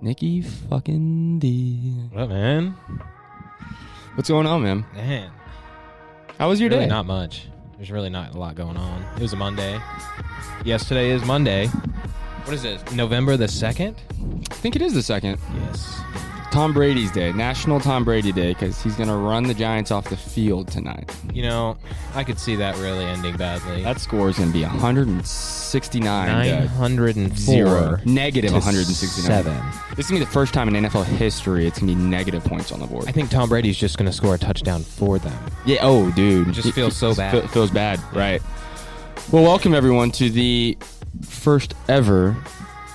Nicky fucking D. What up, man? What's going on, man? Man. How was your Really day? not much. There's really not a lot going on. It was a Monday. Yes, today is Monday. What is this? November the 2nd? I think it is the 2nd. Yes. Tom Brady's day. National Tom Brady Day, because he's going to run the Giants off the field tonight. You know, I could see that really ending badly. That score is going to be 169 904 0. Negative to 169. 7. This is going to be the first time in NFL history it's going to be negative points on the board. I think Tom Brady's just going to score a touchdown for them. Yeah, oh, dude. It just feels so bad. Feels bad, right. Well, welcome, everyone, to the first ever,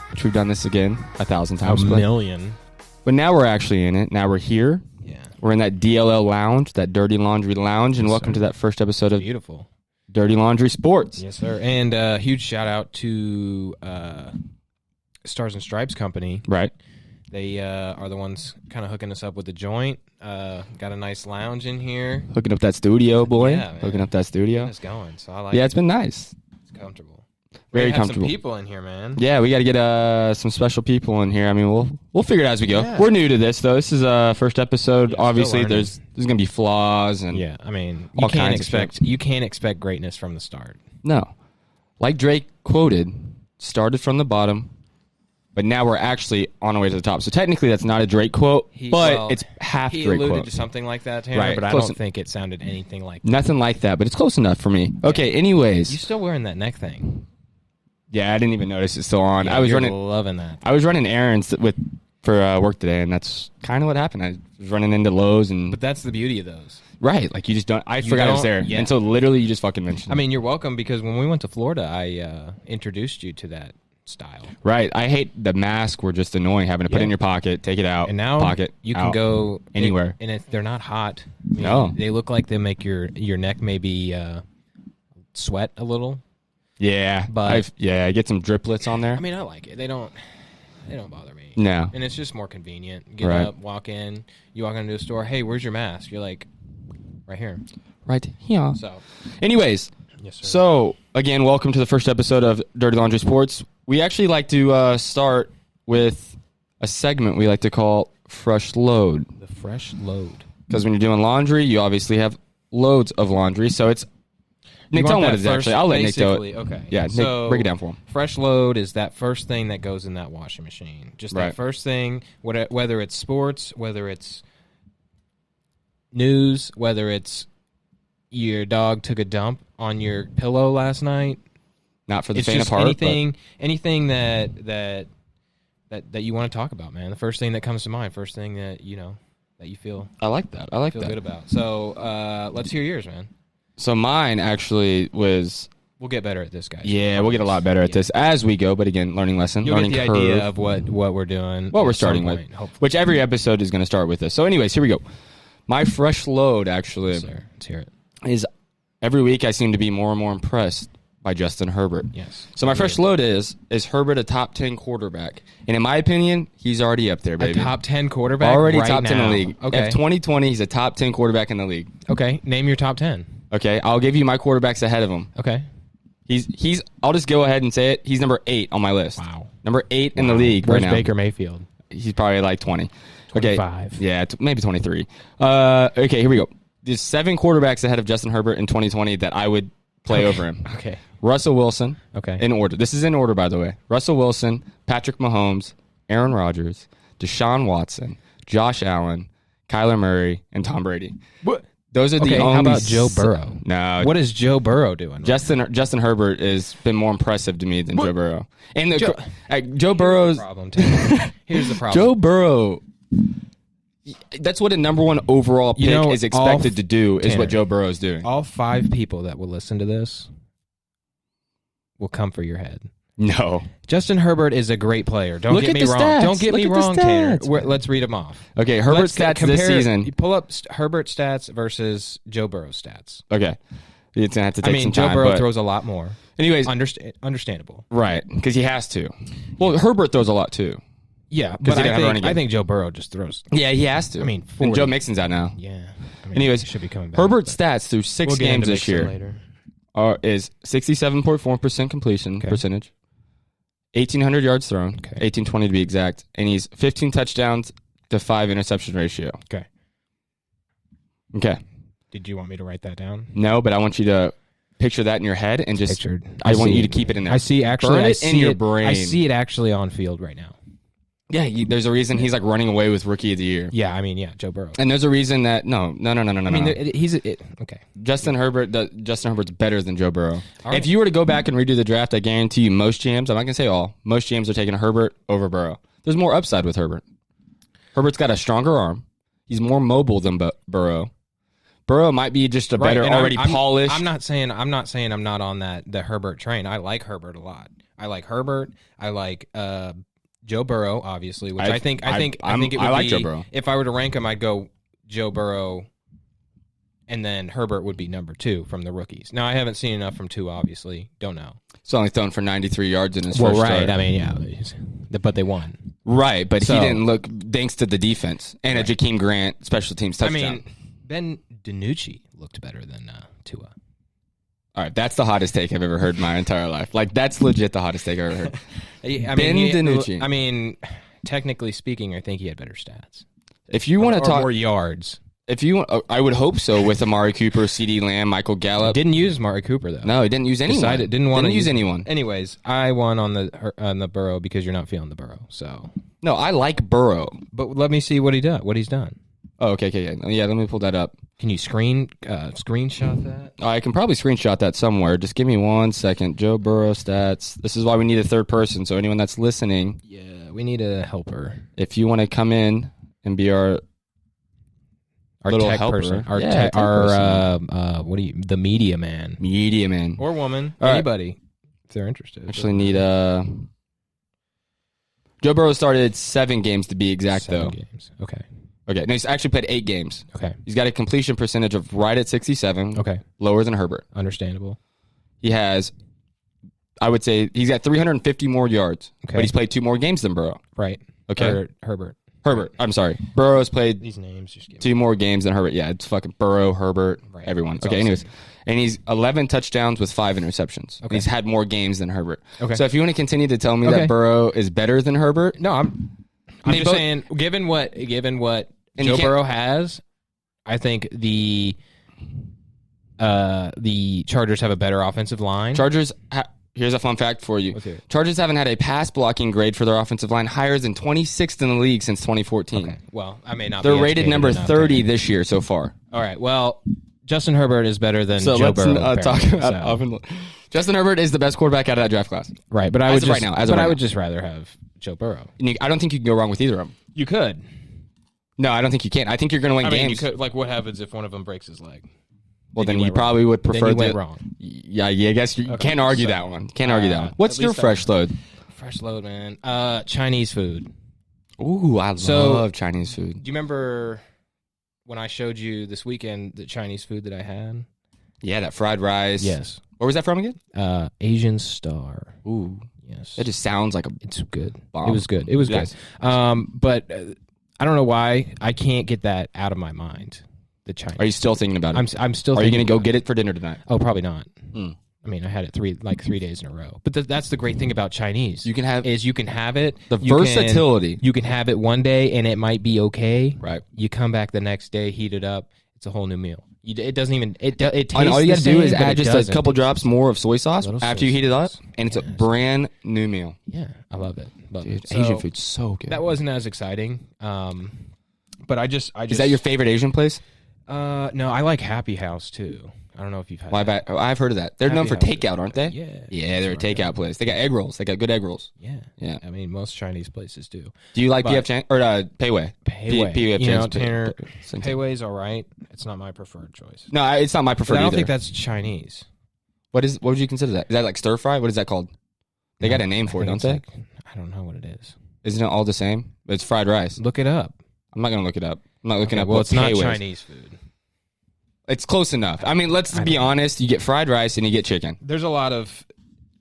which we've done this again 1,000 times. A million. But now we're actually in it. Now we're here. Yeah. We're in that DLL lounge, that Dirty Laundry Lounge, and welcome to that first episode of Beautiful. Dirty Laundry Sports. Yes, sir. And huge shout out to Stars and Stripes Company. Right. They are the ones kind of hooking us up with the joint. Got a nice lounge in here. Hooking up that studio, boy. Yeah, man. Hooking up that studio. It's going. So I like Yeah, it's been nice. It's comfortable. Very we have comfortable. Some people in here, man. Yeah, we got to get some special people in here. I mean, we'll figure it out as we go. Yeah. We're new to this, though. This is first episode. Yeah, Obviously, still there's going to be flaws and Yeah, I mean, all kinds of you can't expect greatness from the start. No. Like Drake quoted, started from the bottom, but now we're actually on our way to the top. So technically that's not a Drake quote, but it's half he Drake alluded quote. to something like that, Tanner, Right, but I close don't think it sounded anything like that. Nothing like that, but it's close enough for me. Okay, anyways. You still wearing that neck thing? Yeah, I didn't even notice it's still on. Yeah, I was you're running loving that. I was running errands for work today, and that's kind of what happened. I was running into Lowe's and But that's the beauty of those. right, like you just don't I forgot it was there. Yeah. And so literally you just fucking mentioned I it. mean, you're welcome because when we went to Florida, I introduced you to that style. Right. I hate the mask. Were just annoying having to put it in your pocket, take it out, And now pocket, you can out. go anywhere. and if they're not hot, I mean, No. they look like they make your neck maybe sweat a little. Yeah, But- I get some driplets on there. I mean, I like it. They don't bother me. No. And it's just more convenient. Get Right. up, walk in. You walk into a store. Hey, where's your mask? You're like, right here. Right here. So, Anyways, yes, sir. so again, welcome to the first episode of Dirty Laundry Sports. We actually like to start with a segment we like to call Fresh Load. The fresh load. Because when you're doing laundry, you obviously have loads of laundry. So it's Nick, tell him what it is actually. I'll let Nick do it. Okay. Yeah, So, Nick, break it down for him. Fresh load is that first thing that goes in that washing machine. Just Right. that first thing, whether it's sports, whether it's news, whether it's your dog took a dump on your pillow last night. Not for the It's faint of just heart. anything that you want to talk about, man. The first thing that comes to mind, first thing that you feel I like that. I like feel that. good about. So let's hear yours, man. So mine actually was. We'll get better at this, guys. Yeah, we'll get a lot better at this as we go. But again, learning lesson, You'll learning get the curve. idea of what we're doing. What we're at some starting with, point, hopefully. which every episode is going to start with this. So anyways, here we go. My fresh load actually Yes, sir. Let's hear it. is every week I seem to be more and more impressed by Justin Herbert. Yes. So my fresh load is Herbert a top 10 quarterback? And in my opinion, he's already up there, baby. A top 10 quarterback Already right top 10 in now. the league. Okay. If 2020, he's a top 10 quarterback in the league. Okay. Name your top 10. Okay, I'll give you my quarterbacks ahead of him. Okay. He's. I'll just go ahead and say it. He's number 8 on my list. Wow. Number 8 in the league Where's right now. Baker Mayfield? He's probably like 20. 25. Okay. Yeah, maybe 23. Okay, here we go. There's 7 quarterbacks ahead of Justin Herbert in 2020 that I would play over him. Okay. Russell Wilson. Okay. In order. This is in order, by the way. Russell Wilson, Patrick Mahomes, Aaron Rodgers, Deshaun Watson, Josh Allen, Kyler Murray, and Tom Brady. What? Those are the Okay, only. how about Joe Burrow? No. What is Joe Burrow doing? Justin Herbert has been more impressive to me than What? Joe Burrow. And Joe- Joe Burrow's. Problem, Tanner. Here's the problem. Joe Burrow. That's what a number 1 overall pick is expected to do. Is Tanner, what Joe Burrow is doing. All 5 people that will listen to this will come for your head. No. Justin Herbert is a great player. Don't Look get at me the wrong. stats. Don't get Look me at the wrong, Tanner. stats. Let's read them off. Okay, Herbert's stats this season. Pull up Herbert stats versus Joe Burrow's stats. Okay. It's going to have to take some Joe time. Burrow but throws a lot more. anyways, Understandable. right, because he has to. Well, Herbert throws a lot too. Yeah, 'Cause but he didn't have a running game. I think Joe Burrow just throws. Yeah, he has to. I mean, and 40. Joe Mixon's out now. Yeah. Anyways, he should be coming back. Herbert's but stats through 6 we'll get games into this Mixon year later. is 67.4% completion percentage, 1,800 yards thrown, Okay. 1,820 to be exact, and he's 15 touchdowns to 5 interception ratio. Okay. Okay. Did you want me to write that down? No, but I want you to picture that in your head and just. Pictured. I want you to keep it in there. I see. Actually, Burn I it see in your it. brain. I see it actually on field right now. Yeah, there's a reason he's like running away with Rookie of the Year. Yeah, I mean, yeah, Joe Burrow. And there's a reason that I mean, he's okay. Justin Herbert's better than Joe Burrow. Right. If you were to go back and redo the draft, I guarantee you most GMs, I'm not gonna say all, most GMs are taking Herbert over Burrow. There's more upside with Herbert. Herbert's got a stronger arm. He's more mobile than Burrow. Burrow might be just a better, already polished. I'm not saying I'm not on the Herbert train. I like Herbert a lot. I like Herbert. I like Joe Burrow, obviously, which I think it would be, like Joe Burrow. If I were to rank him, I'd go Joe Burrow, and then Herbert would be number 2 from the rookies. Now, I haven't seen enough from 2, obviously. Don't know. He's only thrown for 93 yards in his first start. I mean, yeah, but they won. Right, but he didn't look, thanks to the defense and a Jakeem Grant special teams touchdown. I mean, Ben DiNucci looked better than Tua. All right, that's the hottest take I've ever heard in my entire life. Like, that's legit the hottest take I've ever heard. Ben DiNucci. I mean, technically speaking, I think he had better stats. If you want to talk more yards, I would hope so with Amari Cooper, CeeDee Lamb, Michael Gallup. Didn't use Amari Cooper though. No, he didn't use anyone. Didn't want to use anyone. Anyways, I won on the Burrow because you're not feeling the Burrow. So no, I like Burrow, but let me see what he's done. Oh, okay. Yeah, let me pull that up. Can you screenshot that? I can probably screenshot that somewhere. Just give me 1 second. Joe Burrow stats. This is why we need a third person. So anyone that's listening, yeah, we need a helper. If you want to come in and be our little tech helper, person, the media man, or woman, all anybody, right. If they're interested. Actually, need Joe Burrow started 7 games to be exact, 7 games. Okay. No, he's actually played 8 games. Okay. He's got a completion percentage of right at 67. Okay. Lower than Herbert. Understandable. He has, I would say, he's got 350 more yards. Okay. But he's played 2 more games than Burrow. Right. Okay. Herbert. I'm sorry. Burrow has played these names. Just 2 more games than Herbert. Yeah, it's fucking Burrow, Herbert, right. Everyone. Okay, anyways. And he's 11 touchdowns with 5 interceptions. Okay. He's had more games than Herbert. Okay. So if you want to continue to tell me that Burrow is better than Herbert. No, I'm just saying, given what Joe Burrow has, I think the Chargers have a better offensive line. Here's a fun fact for you. Chargers haven't had a pass blocking grade for their offensive line higher than 26th in the league since 2014. Okay. Well, I may not. They're rated number 30 this year so far. All right. Well, Justin Herbert is better than Joe Burrow. Let's talk about Justin Herbert is the best quarterback out of that draft class. Right, but I would just rather have Joe Burrow. I don't think you can go wrong with either of them. You could. No, I don't think you can. I think you're going to win games. You could, like, what happens if one of them breaks his leg? Well, then you probably would prefer. Then you went wrong. Yeah, I guess you can't argue that one. Can't argue that one. What's your fresh load? Fresh load, man. Chinese food. Ooh, I love Chinese food. Do you remember when I showed you this weekend the Chinese food that I had? Yeah, that fried rice. Yes. Where was that from again? Asian Star. Ooh. Yes. That just sounds like it's good. Bomb. It was good. It was good. But I don't know why I can't get that out of my mind. The Chinese. Are you still thinking about it? I'm still. Are you going to go get it for dinner tonight? Oh, probably not. I mean, I had it 3 days in a row. But that's the great thing about Chinese. You can have it. The versatility. You can have it one day and it might be okay. Right. You come back the next day, heat it up. It's a whole new meal. It doesn't even. It tastes. All you got to do is add just a couple drops drops more of soy sauce after you heat it up, and it's a brand new meal. Yeah, I love it. Asian food's so good. That wasn't as exciting. But I just. Is that your favorite Asian place? No, I like Happy House too. I don't know if you've had. I've heard of that. They're known for takeout, aren't they? Yeah. Yeah, they're a takeout place. They got egg rolls. They got good egg rolls. Yeah. Yeah. I mean, most Chinese places do. Do you like PF Chang or Pei Wei? Tanner, Pei Wei's all right. It's not my preferred choice. No, it's not my preferred. I don't either. think that's Chinese. What would you consider that? Is that like stir fry? What is that called? They got a name for it, don't they? I don't know what it is. Isn't it all the same? It's fried rice. Look it up. I'm not going to look it up. I'm not looking up. Well, it's not Chinese food. It's close enough. I mean, let's be honest. You get fried rice and you get chicken. There's a lot of...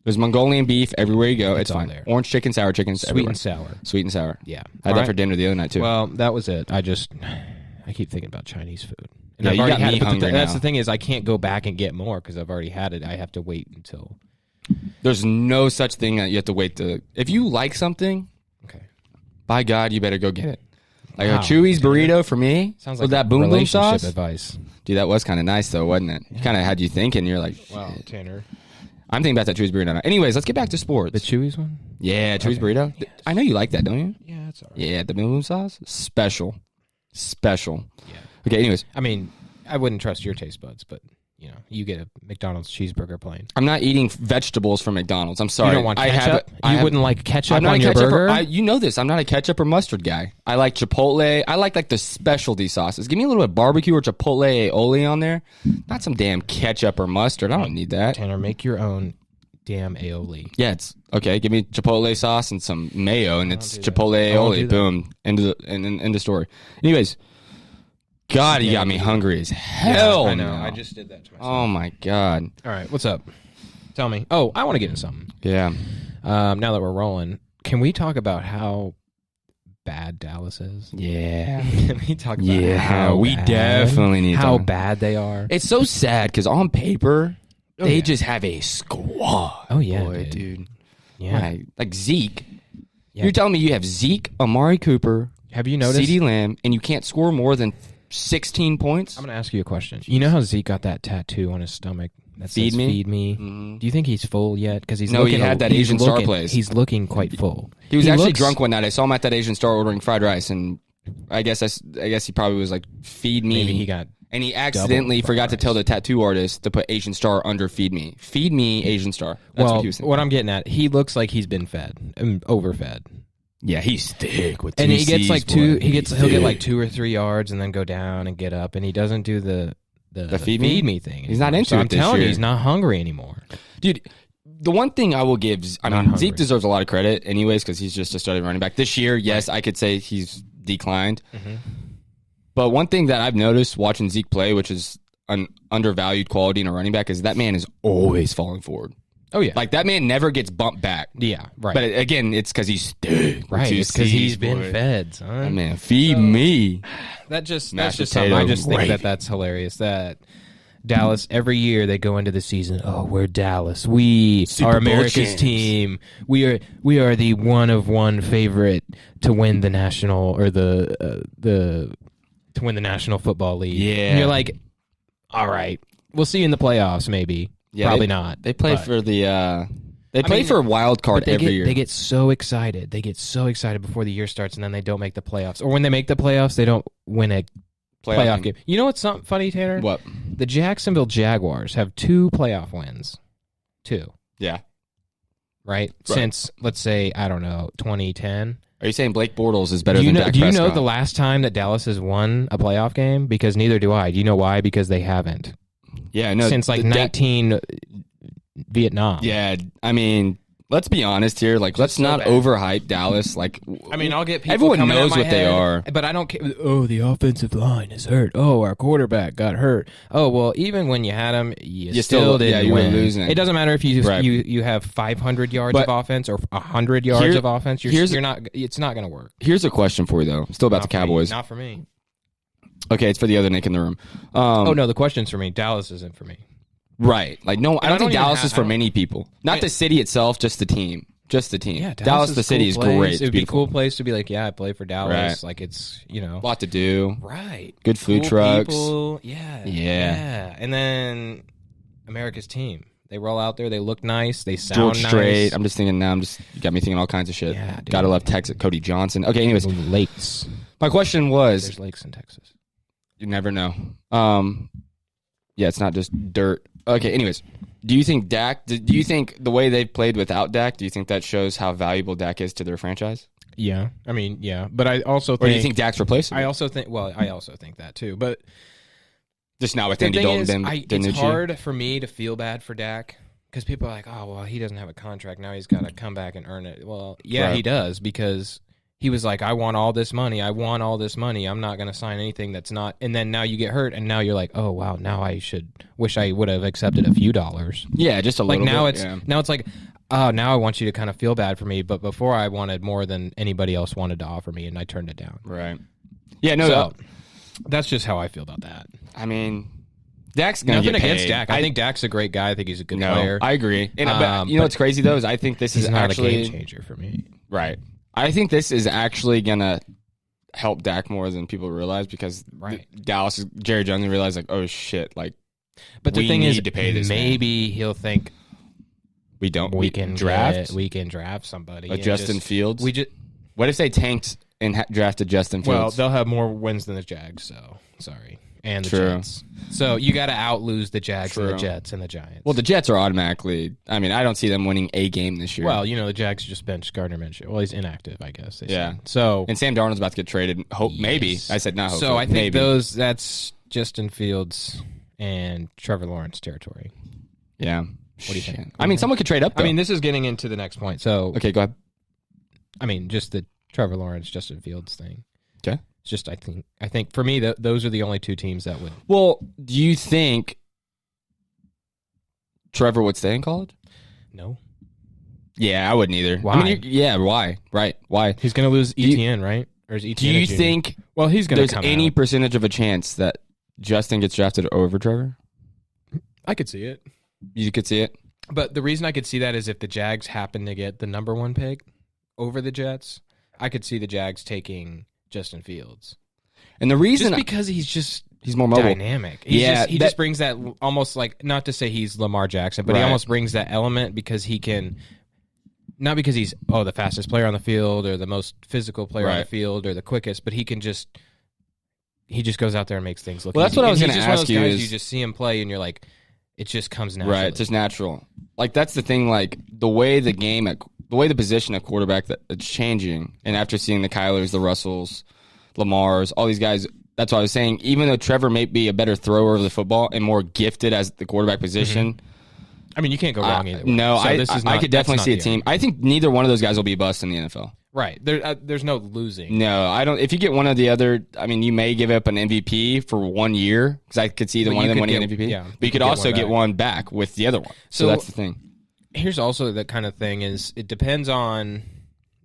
There's Mongolian beef everywhere you go. It's fine. There. Orange chicken, sour chicken. Sweet and sour. Sweet and sour. Yeah. I had that for dinner the other night, too. Well, that was it. I keep thinking about Chinese food. And you got me hungry now. That's the thing is I can't go back and get more because I've already had it. I have to wait until... There's no such thing that you have to wait to. If you like something, okay, by God, you better go get it. Like Wow. a Chewy's burrito for me. Sounds with like that boom boom relationship sauce. advice. Dude, that was kind of nice though, wasn't it? Kind of had you thinking. You're like, Wow, Tanner. I'm thinking about that Chewy's burrito now. Anyways, let's get back to sports. The Chewy's one? Yeah, Chewy's burrito. Yes. I know you like that, don't you? Yeah, that's all right. Yeah, the boom boom sauce, special. Yeah. Okay, anyways, I mean, I wouldn't trust your taste buds, but you get a McDonald's cheeseburger plain. I'm not eating vegetables from McDonald's. I'm sorry. You don't want ketchup? You wouldn't like ketchup I'm not on a your ketchup burger? you know this. I'm not a ketchup or mustard guy. I like Chipotle. I like the specialty sauces. Give me a little bit of barbecue or Chipotle aioli on there. Not some damn ketchup or mustard. I don't need that. Tanner, make your own damn aioli. Yeah, it's okay. Give me Chipotle sauce and some mayo, and it's do that. Chipotle I won't aioli. do that. Boom. End the story. Anyways, God, you got me hungry as hell. I know. now. I just did that to myself. Oh my God. All right, what's up? Tell me. Oh, I want to get into something. Yeah. Now that we're rolling, can we talk about how bad Dallas is? Yeah. Can we talk about Yeah. how We bad- definitely need how to. bad they are? It's so sad because on paper, they yeah. just have a squad. Oh, yeah, boy, dude. dude. Yeah. Right. Like Zeke. Yeah. You're telling me you have Zeke, Amari Cooper, Have you noticed? CeeDee Lamb, and you can't score more than 16 points? I'm going to ask you a question. You know how Zeke got that tattoo on his stomach that Feed says me? "Feed me"? Mhm. Do you think he's full yet? Because he's No, he looking, had that he's Asian Star looking- place. He's looking quite full. He was actually looks- drunk one night. I saw him at that Asian Star ordering fried rice, and I guess he probably was like, "Feed me." Maybe he got. and he accidentally fried forgot to rice. tell the tattoo artist to put Asian Star under "Feed me." Feed me, Asian Star. That's well, what he was saying. what I'm getting at, he looks like he's been fed, overfed. Yeah, he's thick with And two he gets Cs, like boy. he'll He's get like thick. 2 or 3 yards and then go down and get up, and he doesn't do the feed me? thing. He's not anymore. into so it I'm this telling you, year. he's not hungry anymore. Dude, the one thing I will give, I Not mean, hungry. Zeke deserves a lot of credit anyways because he's just a starting running back. This year, yes, I could say he's declined. Mm-hmm. But one thing that I've noticed watching Zeke play, which is an undervalued quality in a running back, is that man is always falling forward. Oh yeah, Like, that man never gets bumped back. yeah, right, But again, it's because he's thick. with right. two It's because Cs, he's been boy. fed, son. That man, feed me. That's just Mashed something. I potato just think gravy. that's hilarious. That Dallas every year they go into the season. Oh, we're Dallas. We Super are Bowl America's champs. team. We are the one of one favorite to win the national or the to win the National Football League. Yeah. and you're like, all right, we'll see you in the playoffs. Maybe, Yeah, probably not. They play But- for the. They play mean, for a wild card But they every get, year. They get so excited. They get so excited before the year starts, and then they don't make the playoffs. Or when they make the playoffs, they don't win a playoff game. You know what's something funny, Tanner? What? The Jacksonville Jaguars have 2 playoff wins. 2, Yeah. right? Since, let's say, I don't know, 2010. Are you saying Blake Bortles is better Do you than know, Dak do you know Prescott? the last time that Dallas has won a playoff game? Because neither do I. Do you know why? Because they haven't. Yeah, no. Since like the 19 Vietnam. Yeah, I mean, let's be honest here. Like, let's so not bad. overhype Dallas. Like, I mean, I'll get people everyone coming knows at my what they head, are. but I don't care. Oh, the offensive line is hurt. Oh, our quarterback got hurt. Oh, well, even when you had him, you still didn't you were win. losing. It doesn't matter if you Right. you have 500 yards But of offense or 100 yards here- of offense. here's- You're not. It's not going to work. Here's a question for you, though. Still about Not the for me. Cowboys. Not for me. Okay, it's for the other Nick in the room. Oh no, the question's for me. Dallas isn't for me. Right. Like, no, I don't think even Dallas have- is for I don't- many people. Not the city itself, just the team. Just the team. Yeah, Dallas is the a city, cool is place. great. It's It would be a beautiful. cool place to be like, yeah, I play for Dallas. Right. Like it's A lot to do. right. Good food Cool trucks. people. Yeah. Yeah. And then America's team. They roll out there. They look nice. They sound George nice. Strait. I'm just thinking now. You got me thinking all kinds of shit. Yeah, dude. Gotta love Texas. Cody Johnson. Okay, anyways, Lakes. my question was, There's lakes in Texas. you never know. Yeah, it's not just dirt. Okay, anyways, do you think Dak? Do you think the way they've played without Dak? Do you think that shows how valuable Dak is to their franchise? Yeah. I mean, yeah. But I also Or think. do you think Dak's replaceable? I also think. Well, I also think that too. But Just not with the Andy thing Dalton. is, Then it's Danucci? hard for me to feel bad for Dak because people are like, "Oh, well, he doesn't have a contract now. He's got to come back and earn it." Well, yeah, Right. he does because he was like, "I want all this money. I want all this money. I'm not going to sign anything that's not." And then now you get hurt, and now you're like, "Oh, wow. Now I wish I would have accepted a few dollars." Yeah, just a Like little. now bit, it's yeah. now it's like, oh, now I want you to kind of feel bad for me, but before I wanted more than anybody else wanted to offer me, and I turned it down. Right. Yeah. No. So that's just how I feel about that. I mean, Dak's going to get Nothing paid. against Dak. I think Dak's a great guy. I think he's a good player. I agree. And, but you know what's crazy, though, is I think this is not actually a game changer for me. Right. I think this is actually going to help Dak more than people realize because Dallas, Jerry Jones realized, like, oh, shit, like, but the thing is, to pay this maybe he'll think we can draft somebody. Justin Fields. We just what if they tanked and drafted Justin Fields? Well, they'll have more wins than the Jags. So sorry, and the True. Jets. So you got to out-lose the Jags True. and the Jets and the Giants. Well, the Jets are automatically. I mean, I don't see them winning a game this year. Well, the Jags just benched Gardner Minshew. Well, he's inactive, I guess. They Yeah. said. So and Sam Darnold's about to get traded. Maybe I said not. So I think maybe. that's Justin Fields and Trevor Lawrence territory. Yeah. What do you think? I mean, someone could trade up, though. I mean, this is getting into the next point. So okay, go ahead. I mean, just the Trevor Lawrence, Justin Fields thing. Okay. It's just I think for me those are the only two teams that would. Well, do you think Trevor would stay in college? No. Yeah, I wouldn't either. Why? I mean, why? Right? Why? He's going to lose ETN, right? Or is ETN? Do you think? Well, he's going to there's come any out. percentage of a chance that Justin gets drafted over Trevor? I could see it. You could see it. But the reason I could see that is if the Jags happen to get the number one pick over the Jets, I could see the Jags taking Justin Fields. And the reason just because he's more mobile, dynamic. He just brings that almost like, not to say he's Lamar Jackson, but he almost brings that element because he can, not because he's the fastest player on the field or the most physical player on the field or the quickest, but he just goes out there and makes things look Well, that's easy. what I was And going to he's just one of ask those you guys is you just see him play and you're like, it just comes naturally. right? It's just natural. Like that's the thing. Like the way the game, the way the position at quarterback that it's changing, and after seeing the Kylers, the Russells, Lamars, all these guys. That's what I was saying. Even though Trevor may be a better thrower of the football and more gifted as the quarterback position, I mean, you can't go wrong either way. No, So I could definitely see a team. I think neither one of those guys will be a bust in the NFL. Right. There's no losing. No, I don't. If you get one of the other, I mean, you may give up an MVP for 1 year because I could see either one of them winning an MVP. Yeah, but you could also get one back with the other one. So that's the thing. Here's also that kind of thing is it depends on.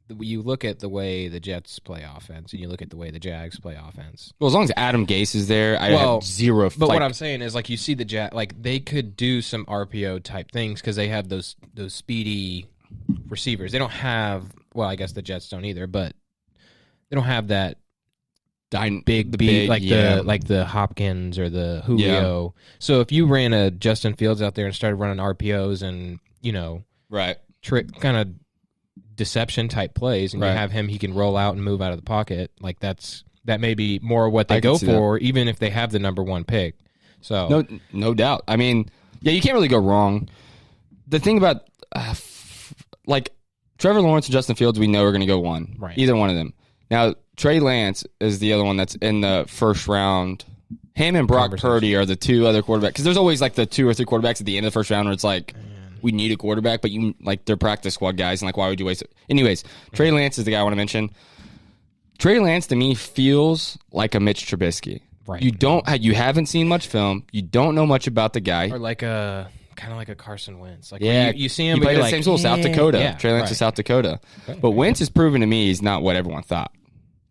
You look at the way the Jets play offense, and you look at the way the Jags play offense. Well, as long as Adam Gase is there, I have zero. But what I'm saying is, like, you see the Jags, like they could do some RPO type things because they have those speedy receivers. They don't have. Well, I guess the Jets don't either, but they don't have that big the Hopkins or the Julio. Yeah. So if you ran a Justin Fields out there and started running RPOs and trick kind of deception type plays, and you have him, he can roll out and move out of the pocket. Like that may be more what they go for, even if they have the number one pick. So no doubt. I mean, yeah, you can't really go wrong. The thing about like Trevor Lawrence and Justin Fields, we know are going to go one. Right. Either one of them. Now, Trey Lance is the other one that's in the first round. Him and Brock Purdy are the two other quarterbacks. Because there's always like the two or three quarterbacks at the end of the first round where it's like, we need a quarterback, but they're practice squad guys, and like, why would you waste it? Anyways, Trey Lance is the guy I want to mention. Trey Lance to me feels like a Mitch Trubisky. Right. You haven't seen much film. You don't know much about the guy. Or like a kind of like a Carson Wentz. Like you see him, he but played you're at the same school, South Dakota. Yeah, Trey Lance is South Dakota. Okay. But Wentz has proven to me he's not what everyone thought.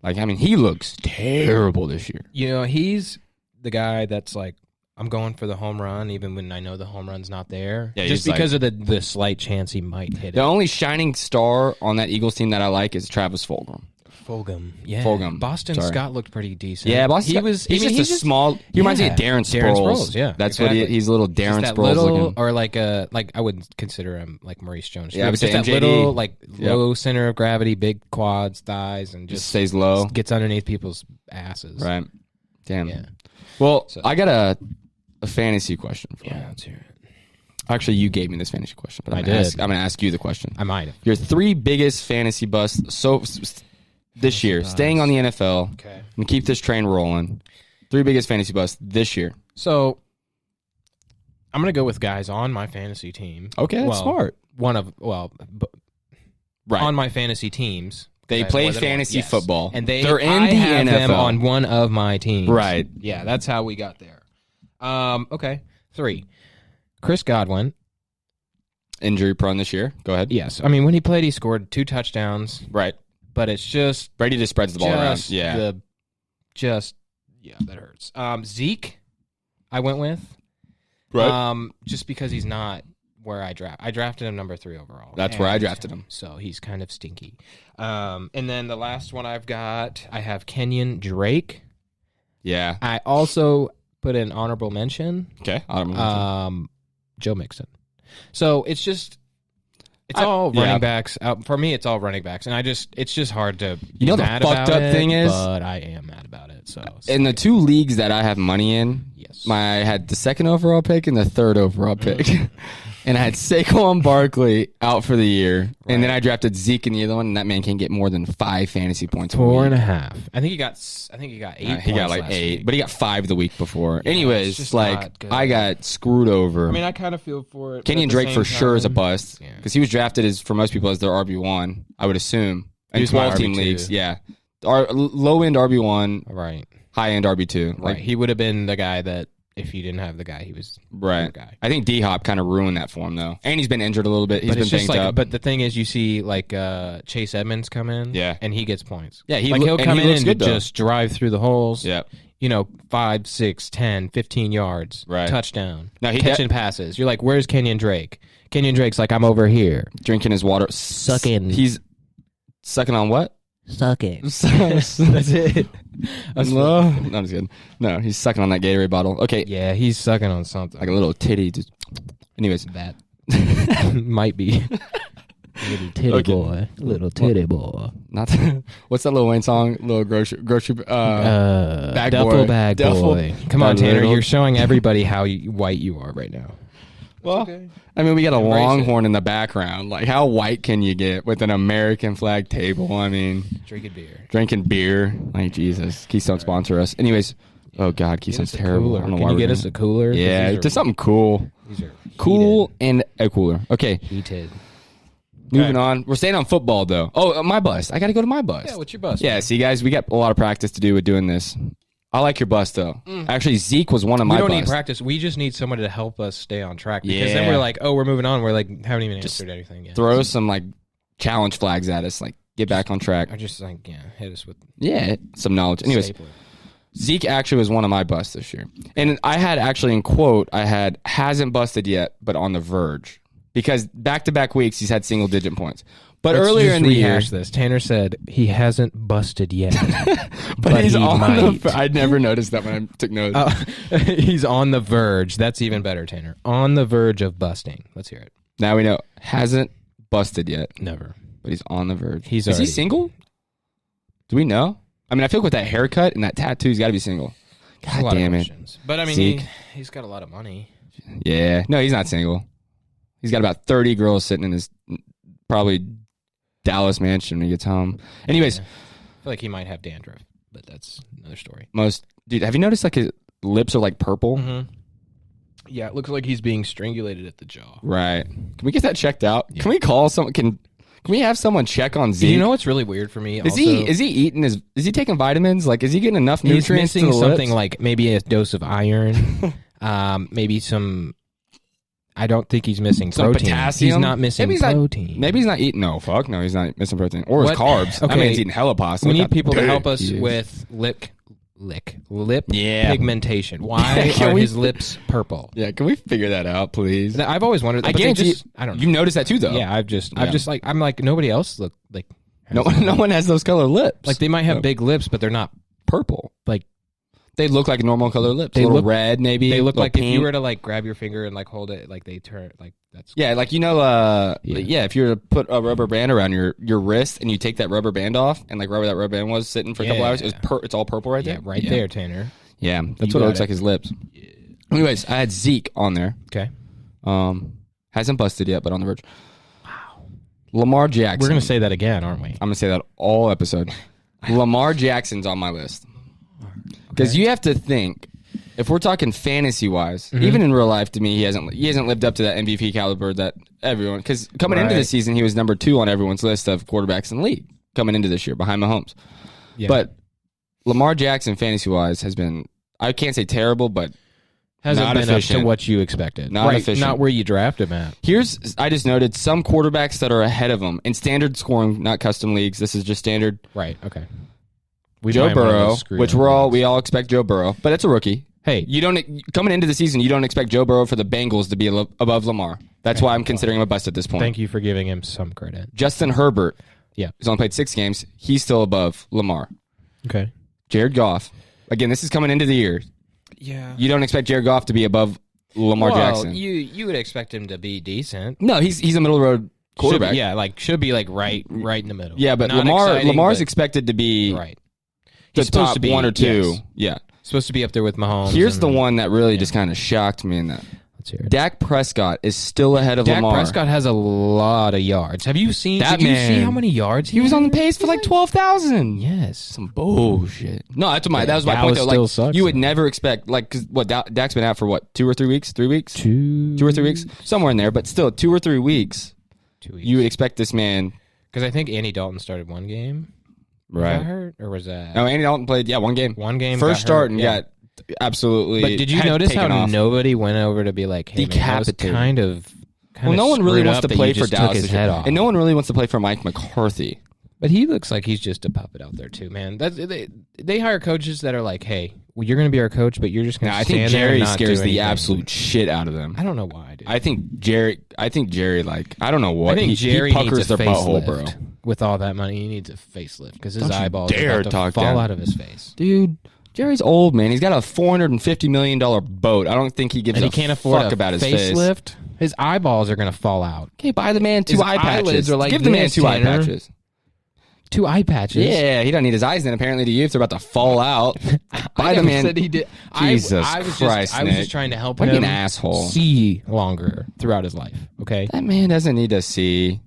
Like, I mean, he looks terrible this year. You know, he's the guy that's like, I'm going for the home run, even when I know the home run's not there. Yeah, just because of the slight chance he might hit it. The only shining star on that Eagles team that I like is Travis Fulgham. Yeah. Boston Scott looked pretty decent. Yeah, Boston Scott. He's just a small. He reminds me of Darren Sproles. Yeah, that's exactly. What he's a little Darren Sproles looking. Or like I wouldn't consider him like Maurice Jones. Yeah, just that little low center of gravity, big quads, thighs, and just stays low, gets underneath people's asses. Right. Damn. Yeah. Well, I got a fantasy question for you. Yeah, let's hear it. Actually, you gave me this fantasy question, but I'm going to ask you the question. I might have. Your three biggest fantasy busts this year, staying on the NFL, okay, and keep this train rolling. Three biggest fantasy busts this year. So, I'm going to go with guys on my fantasy team. Okay, that's smart. On my fantasy teams. They play fantasy football. And they're in the NFL. Them on one of my teams. Right. Yeah, that's how we got there. Okay. 3. Chris Godwin. Injury prone this year. Go ahead. Yes. I mean, when he played, he scored 2 touchdowns. Right. But it's just... Brady just spreads the ball around. Yeah. Yeah, that hurts. Zeke, I went with. Right. Just because he's not where I drafted him number 3 overall. That's where I drafted him. So he's kind of stinky. And then the last one I have Kenyon Drake. Yeah. I also put an honorable mention. Okay. Joe Mixon. So it's all running backs. For me, it's all running backs, and it's just hard to. You know the fucked up thing is, but I am mad about it. So in the 2 leagues that I have money in, yes, I had the 2nd overall pick and the 3rd overall pick. And I had Saquon Barkley out for the year. Right. And then I drafted Zeke in the other one, and that man can't get more than 5 fantasy points. 4.5. I think he got 8 he got like 8, but he got 5 the week before. Yeah, anyways, I got screwed over. I mean, I kind of feel for it. Kenyon Drake for sure is a bust. Because he was drafted for most people as their RB1, I would assume. In 12-team leagues, yeah. Low-end RB1. Right. High-end RB2. Right. He would have been the guy that, if you didn't have the guy, he was right. the guy. I think D-Hop kind of ruined that for him, though. And he's been injured a little bit. He's been banged up. But the thing is, you see Chase Edmonds come in, and he gets points. Yeah, he'll come in and just drive through the holes. Yeah. 5, 6, 10, 15 yards, right. touchdown, catching passes. You're like, where's Kenyon Drake? Kenyon Drake's like, I'm over here. Drinking his water. Sucking. He's sucking on what? Sucking. That's it. No, I'm just kidding. No, he's sucking on that Gatorade bottle. Okay. Yeah, he's sucking on something. Like a little titty. Just... Anyways. That might be. Little titty boy. Little titty boy. Not what's that Lil Wayne song? Little grocery bag duffel boy. Bag boy. Come on, Tanner. You're showing everybody how white you are right now. Well, okay. I mean, we got a Longhorn in the background. Like, how white can you get with an American flag table? I mean, drinking beer. Like, Jesus, Keystone sponsor us. Anyways, oh God, Keystone's terrible. Can you get us a cooler? Yeah, just something cool. These are cool and a cooler. Okay, heated. Moving on. We're staying on football though. Oh, my bust. I got to go to my bust. Yeah, what's your bust? Yeah, man? see, guys, we got a lot of practice to do with doing this. I like your bust, though. Actually, Zeke was one of my busts. We don't need practice. We just need someone to help us stay on track. Because then we're like, oh, we're moving on. We're like, haven't even answered anything yet. Throw some, like, challenge flags at us. Like, get back on track. Or just, like, hit us with... Yeah, some knowledge. Anyways, Zeke actually was one of my busts this year. And I had actually, in quote, hasn't busted yet, but on the verge. Because back-to-back weeks, he's had single-digit points. But earlier in the year, this. Tanner said he hasn't busted yet, but he's on the. I never noticed that when I took notes. He's on the verge. That's even better, Tanner. On the verge of busting. Let's hear it. Now we know hasn't busted yet. Never. But he's on the verge. Is he single? Do we know? I mean, I feel like with that haircut and that tattoo, he's got to be single. God damn it! But I mean, he's got a lot of money. Yeah. No, he's not single. He's got about 30 girls sitting in his probably Dallas mansion when he gets home. Anyways, I feel like he might have dandruff, but that's another story. Dude, have you noticed like his lips are like purple? Mm-hmm. Yeah, it looks like he's being strangulated at the jaw. Right. Can we get that checked out? Yeah. Can we call someone? Can we have someone check on Zeke? You know what's really weird for me? Is he eating is he taking vitamins? Like, is he getting enough nutrients? He's missing something like maybe a dose of iron, maybe some. I don't think he's missing some protein. Potassium. He's not missing protein. Maybe he's not eating. No, fuck no, he's not missing protein or his carbs. Okay. I mean, he's eating hella pasta. We need people to help us with lip pigmentation. Why are his lips purple? Yeah, can we figure that out, please? I've always wondered. I guarantee I don't know. You noticed that too, though. Yeah, I'm like nobody else look like. No one has those color lips. Like they might have big lips, but they're not purple. Like. They look like normal color lips. They look red, maybe. They look like pink. If you were to like grab your finger and like hold it, like they turn like that's. Yeah, like if you were to put a rubber band around your wrist and you take that rubber band off and like wherever that rubber band was sitting for a couple hours, it's all purple right there. Right there, Tanner. Yeah, that's what it looks like. His lips. Yeah. Anyways, I had Zeke on there. Okay. Hasn't busted yet, but on the verge. Wow. Lamar Jackson. We're gonna say that again, aren't we? I'm gonna say that all episode. Lamar Jackson's on my list. Because you have to think, if we're talking fantasy-wise, even in real life, to me, he hasn't lived up to that MVP caliber that everyone... Because coming into the season, he was number 2 on everyone's list of quarterbacks in the league coming into this year, behind Mahomes. Yeah. But Lamar Jackson, fantasy-wise, has been... I can't say terrible, but hasn't not been efficient. Up to what you expected. Not efficient. Not where you drafted him at. I just noted some quarterbacks that are ahead of him in standard scoring, not custom leagues. This is just standard. Right, okay. Joe Burrow, which we all expect Joe Burrow, but it's a rookie, Hey, You don't coming into the season. You don't expect Joe Burrow for the Bengals to be above Lamar. That's why I'm considering him a bust at this point. thank you for giving him some credit. Justin Herbert. Yeah. He's only played 6 games. He's still above Lamar. Okay. Jared Goff. Again, this is coming into the year. Yeah. You don't expect Jared Goff to be above Lamar Jackson. You would expect him to be decent. No, he's a middle of the road quarterback. Should be right in the middle. Yeah, but Not Lamar's exciting, expected to be right. the He's supposed top to be 1 or 2. yes. Yeah. Supposed to be up there with Mahomes. Here's the one that really just kind of shocked me in that. Let's hear it. Dak Prescott is still ahead of Dak Lamar. Prescott has a lot of yards. Have you seen? That did you man- see how many yards He was on the pace for like 12,000. Yes. Some bullshit. No, that was my Dallas point though. still Like, sucks, you would though. never expect cause Dak's been out for what, 2 or 3 weeks? 3 weeks? 2 2 or 3 weeks? Somewhere in there, but still 2 or 3 weeks. 2 weeks. You would expect this man. Because I think Andy Dalton started one game. Was that hurt or was that No, Andy Dalton played 1 game. one game? First got start hurt? and Yeah. got absolutely. But did you had notice how taken off. nobody went over to be like, hey, man, that was Decapitated. kind of Well, no one really screwed wants up to that play you for just took Dallas his this head year. off. And no one really wants to play for Mike McCarthy. But he looks like he's just a puppet out there too, man. They hire coaches that are like, hey, well, you're going to be our coach, but you're just going to I stand think there and Jerry not scares do the anything. absolute shit out of them. I don't know why, dude. I think Jerry, like, I don't know what. I think Jerry he puckers needs a their butthole, facelift. bro. With all that money, he needs a facelift because his Don't you eyeballs dare are about to talk fall down. out of his face. Dude, Jerry's old, man. He's got a $450 million boat. I don't think he gives And a he can't afford fuck a about his face. facelift. His eyeballs are going to fall out. Okay, buy the man 2 His eye patches. eyelids are like Give the man this, 2 eye Tanner. patches. 2 eye patches. Yeah, he doesn't need his eyes then, apparently, to you if they're about to fall out. Buy I the never man. said he did. Jesus I was Christ, I was Nick. just trying to help What him an asshole. see longer throughout his life. Okay. That man doesn't need to see.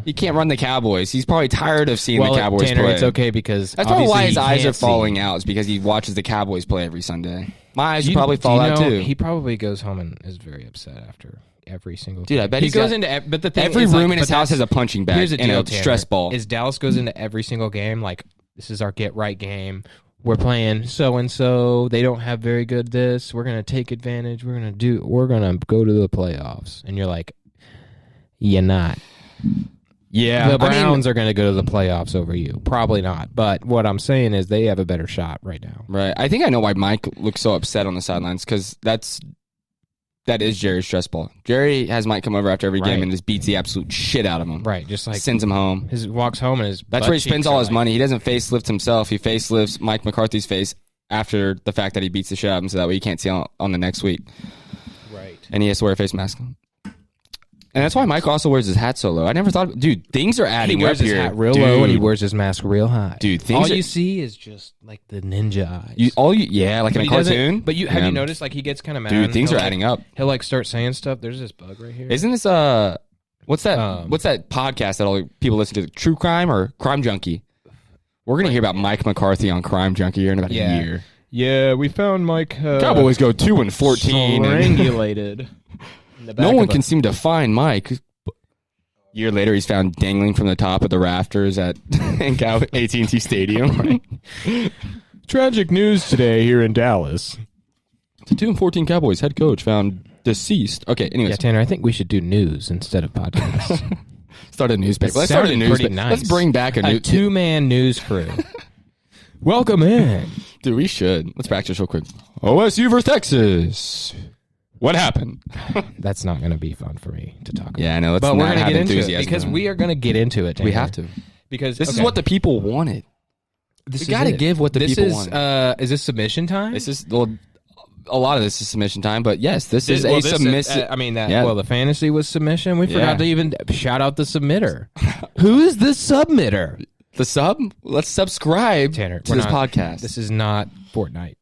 He can't run the Cowboys. He's probably tired of seeing the Cowboys Tanner, play. it's okay because That's probably why his obviously he eyes are can't see. falling out. Is because he watches the Cowboys play every Sunday. My eyes Do would probably do fall you out know, too. He probably goes home and is very upset after every single. Dude, I game. bet he he's goes got- into. But the thing Every is, room like, in his but house has that's- a punching bag Here's the and deal, a Tanner, stress ball. Is Dallas goes into every single game like this is our get right game. We're playing so and so. They don't have very good this. We're gonna take advantage. We're gonna go to the playoffs. And you're like, you're not. Yeah, The Browns are going to go to the playoffs over you. Probably not. But what I'm saying is they have a better shot right now. right. I think I know why Mike looks so upset on the sidelines because that is Jerry's stress ball. Jerry has Mike come over after every game Right. and just beats the absolute shit out of him. Right. Just like Sends him home. his walks home and his That's butt where he spends cheeks all are his like- money. He doesn't facelift himself. He facelifts Mike McCarthy's face after the fact that he beats the shit out of him so that way you can't see on the next week. Right. And he has to wear a face mask. And that's why Mike also wears his hat so low. I never thought, dude, things are He adding wears up his here. hat real Dude. low and he wears his mask real high. Dude, things all are- you see is just like the ninja eyes. Like in a He doesn't- cartoon. But have you noticed like he gets kind of mad? Dude, things He'll, are adding up. He'll like start saying stuff. There's this bug right here. Isn't this what's that? What's that podcast that all people listen to? True Crime or Crime Junkie? We're gonna hear about Mike McCarthy on Crime Junkie here in about a year. Yeah, we found Mike. Cowboys go 2-14. Strangulated. No one can seem to find Mike. Year later, he's found dangling from the top of the rafters at AT&T Stadium. Tragic news today here in Dallas. The 2-14 Cowboys head coach found deceased. Okay, anyways, Yeah, Tanner, I think we should do news instead of podcasts. start a newspaper. It Let's start a sounded pretty newspaper. nice. Let's bring back a new two-man news crew. Welcome in. Dude, we should. Let's practice real quick. OSU versus Texas. What happened? That's not going to be fun for me to talk about. Yeah, I know. Let's But not we're going to have get into it enthusiasm. because we are going to get into it. We Tanner. have to. Because This is okay, what the people wanted. this we gotta is it. give what the this people is, want. Is this submission time? This is a lot of this is submission time, but yes, this is a submission. Well, the fantasy was submission. We Yeah. forgot to even shout out the submitter. Who is the submitter? The sub. Let's subscribe Tanner, to we're this not- podcast. This is not Fortnite.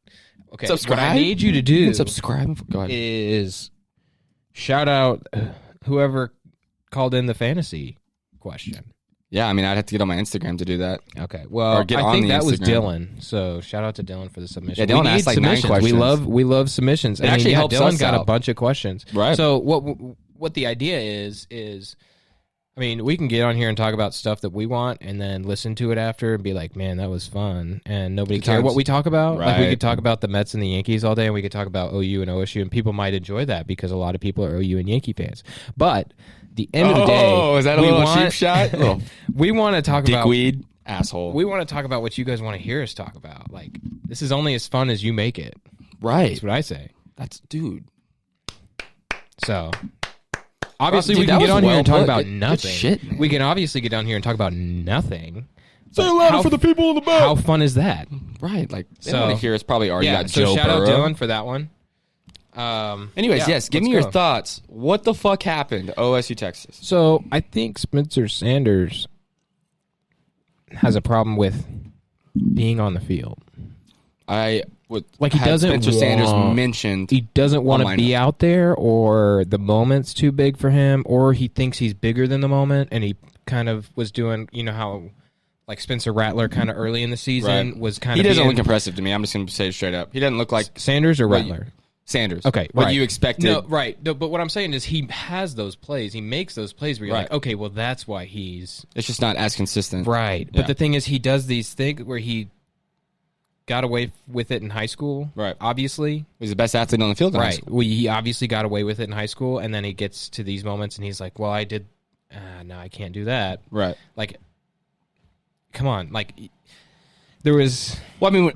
Okay, Subscribe? what I need you to You do can subscribe. Go ahead. is shout out whoever called in the fantasy question. Yeah, I mean, I'd have to get on my Instagram to do that. Okay, well, Or get I on think the that was Instagram. Dylan. So shout out to Dylan for the submission. Yeah, Dylan We need asked, like, 9 submissions. questions. We love submissions. It actually helps Dylan us got a out. bunch of questions. Right. So what the idea is I mean, we can get on here and talk about stuff that we want and then listen to it after and be like, man, that was fun. And nobody cared what we talk about. Like, we Right. could talk about the Mets and the Yankees all day, and we could talk about OU and OSU, and people might enjoy that because a lot of people are OU and Yankee fans. But the end of the day... Oh, is that a we little want- cheap shot? Little we want to talk about... dickweed asshole. We want to talk about what you guys want to hear us talk about. Like, this is only as fun as you make it. Right. That's what I say. That's dude. So obviously Dude, we can that get was on here well and talk put. about Good nothing. shit, man. We can obviously get down here and talk about nothing. Say But louder how- for the people in the back. How fun is that? Right. Like, they So- want to hear us probably already got so Joe shout Burrow. out Dylan for that one. Anyways, Yeah, yes, give me let's your go. thoughts. What the fuck happened? OSU, Texas. So I think Spencer Sanders has a problem with being on the field. I would Like, he had doesn't Spencer Sanders want- mentioned. He doesn't want to Online. be out there, or the moment's too big for him, or he thinks he's bigger than the moment, and he kind of was doing, how like Spencer Rattler kind of early in the season Right. was kind He of doesn't being, look impressive to me. I'm just going to say it straight up. He doesn't look like Sanders or what you- Rattler. Sanders. Okay, What right. you expected. No, right. No, but what I'm saying is he has those plays. He makes those plays where you're Right. like, okay, well, that's why he's It's just not as consistent. right. Yeah. But the thing is, he does these things where he got away with it in high school. Right. Obviously. He's the best athlete on the field in high Right. school. Well, he obviously got away with it in high school, and then he gets to these moments, and he's like, well, I did. No, I can't do that. Right. Like, come on. Like, there was. Well, I mean,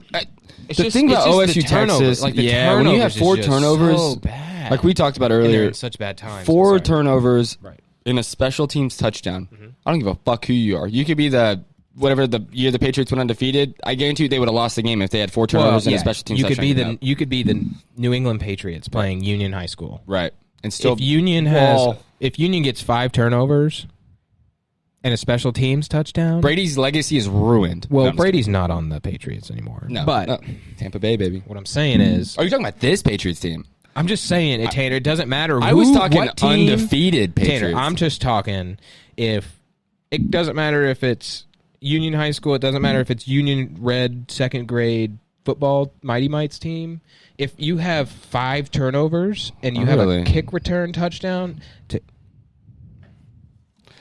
It's the just- thing it's about just the OSU, turnovers. Texas, Like, the yeah, when you have turnovers is 4 just turnovers, so bad. like we talked about And they're earlier, in such bad times. 4 Sorry. turnovers Right. in a special teams touchdown. I don't give a fuck who you are. You could be the whatever the year the Patriots went undefeated. I guarantee you they would have lost the game if they had 4 turnovers and a special teams you could touchdown. be the you could be the New England Patriots playing Union High School. right, and still If Union gets 5 turnovers and a special teams touchdown, Brady's legacy is ruined. well, No, I'm just Brady's not on the Patriots anymore. kidding. No, but no. Tampa Bay, baby. what I'm saying is, Are you talking about this Patriots team? I'm just saying, Tanner. It doesn't matter. I was who, talking what team, undefeated Patriots. Tanner, I'm just talking. If it doesn't matter if it's Union High School, it doesn't matter if it's Union Red second grade football Mighty Mites team. If you have 5 turnovers and you have a kick return touchdown,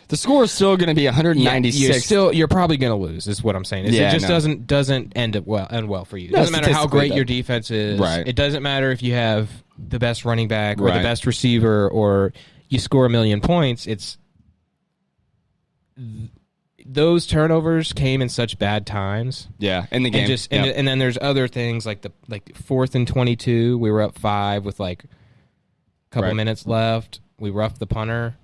The score is still going to be 196. you're probably going to lose. Is what I'm saying. It just doesn't end well for you. It No, doesn't matter how great statistically, your defense is. Right. It doesn't matter if you have the best running back or Right. the best receiver or you score 1,000,000 points. It's those turnovers came in such bad times. Yeah, in the game. And then there's other things like the 4th and 22. We were up 5 with like a couple Right. minutes left. We roughed the punter.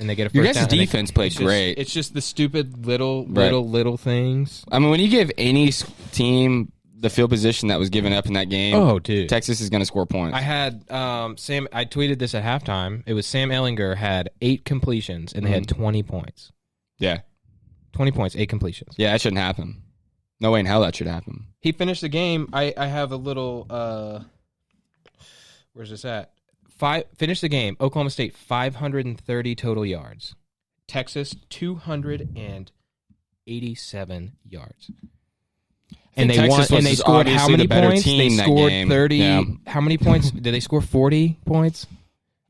And they get a first Your guys' down, and defense played it's just- great. It's just the stupid little things. I mean, when you give any team the field position that was given up in that game, Oh, dude. Texas is going to score points. I had Sam. I tweeted this at halftime. It was Sam Ehlinger had 8 completions and they had 20 points. Yeah. 20 points, 8 completions. Yeah, that shouldn't happen. No way in hell that should happen. He finished the game. I have a little. Where's this at? Finished the game. Oklahoma State 530 total yards. Texas 287 yards. And they Texas won. was And they just scored how obviously many the better points? team They that scored game. 30. Yeah. How many points did they score? 40 points.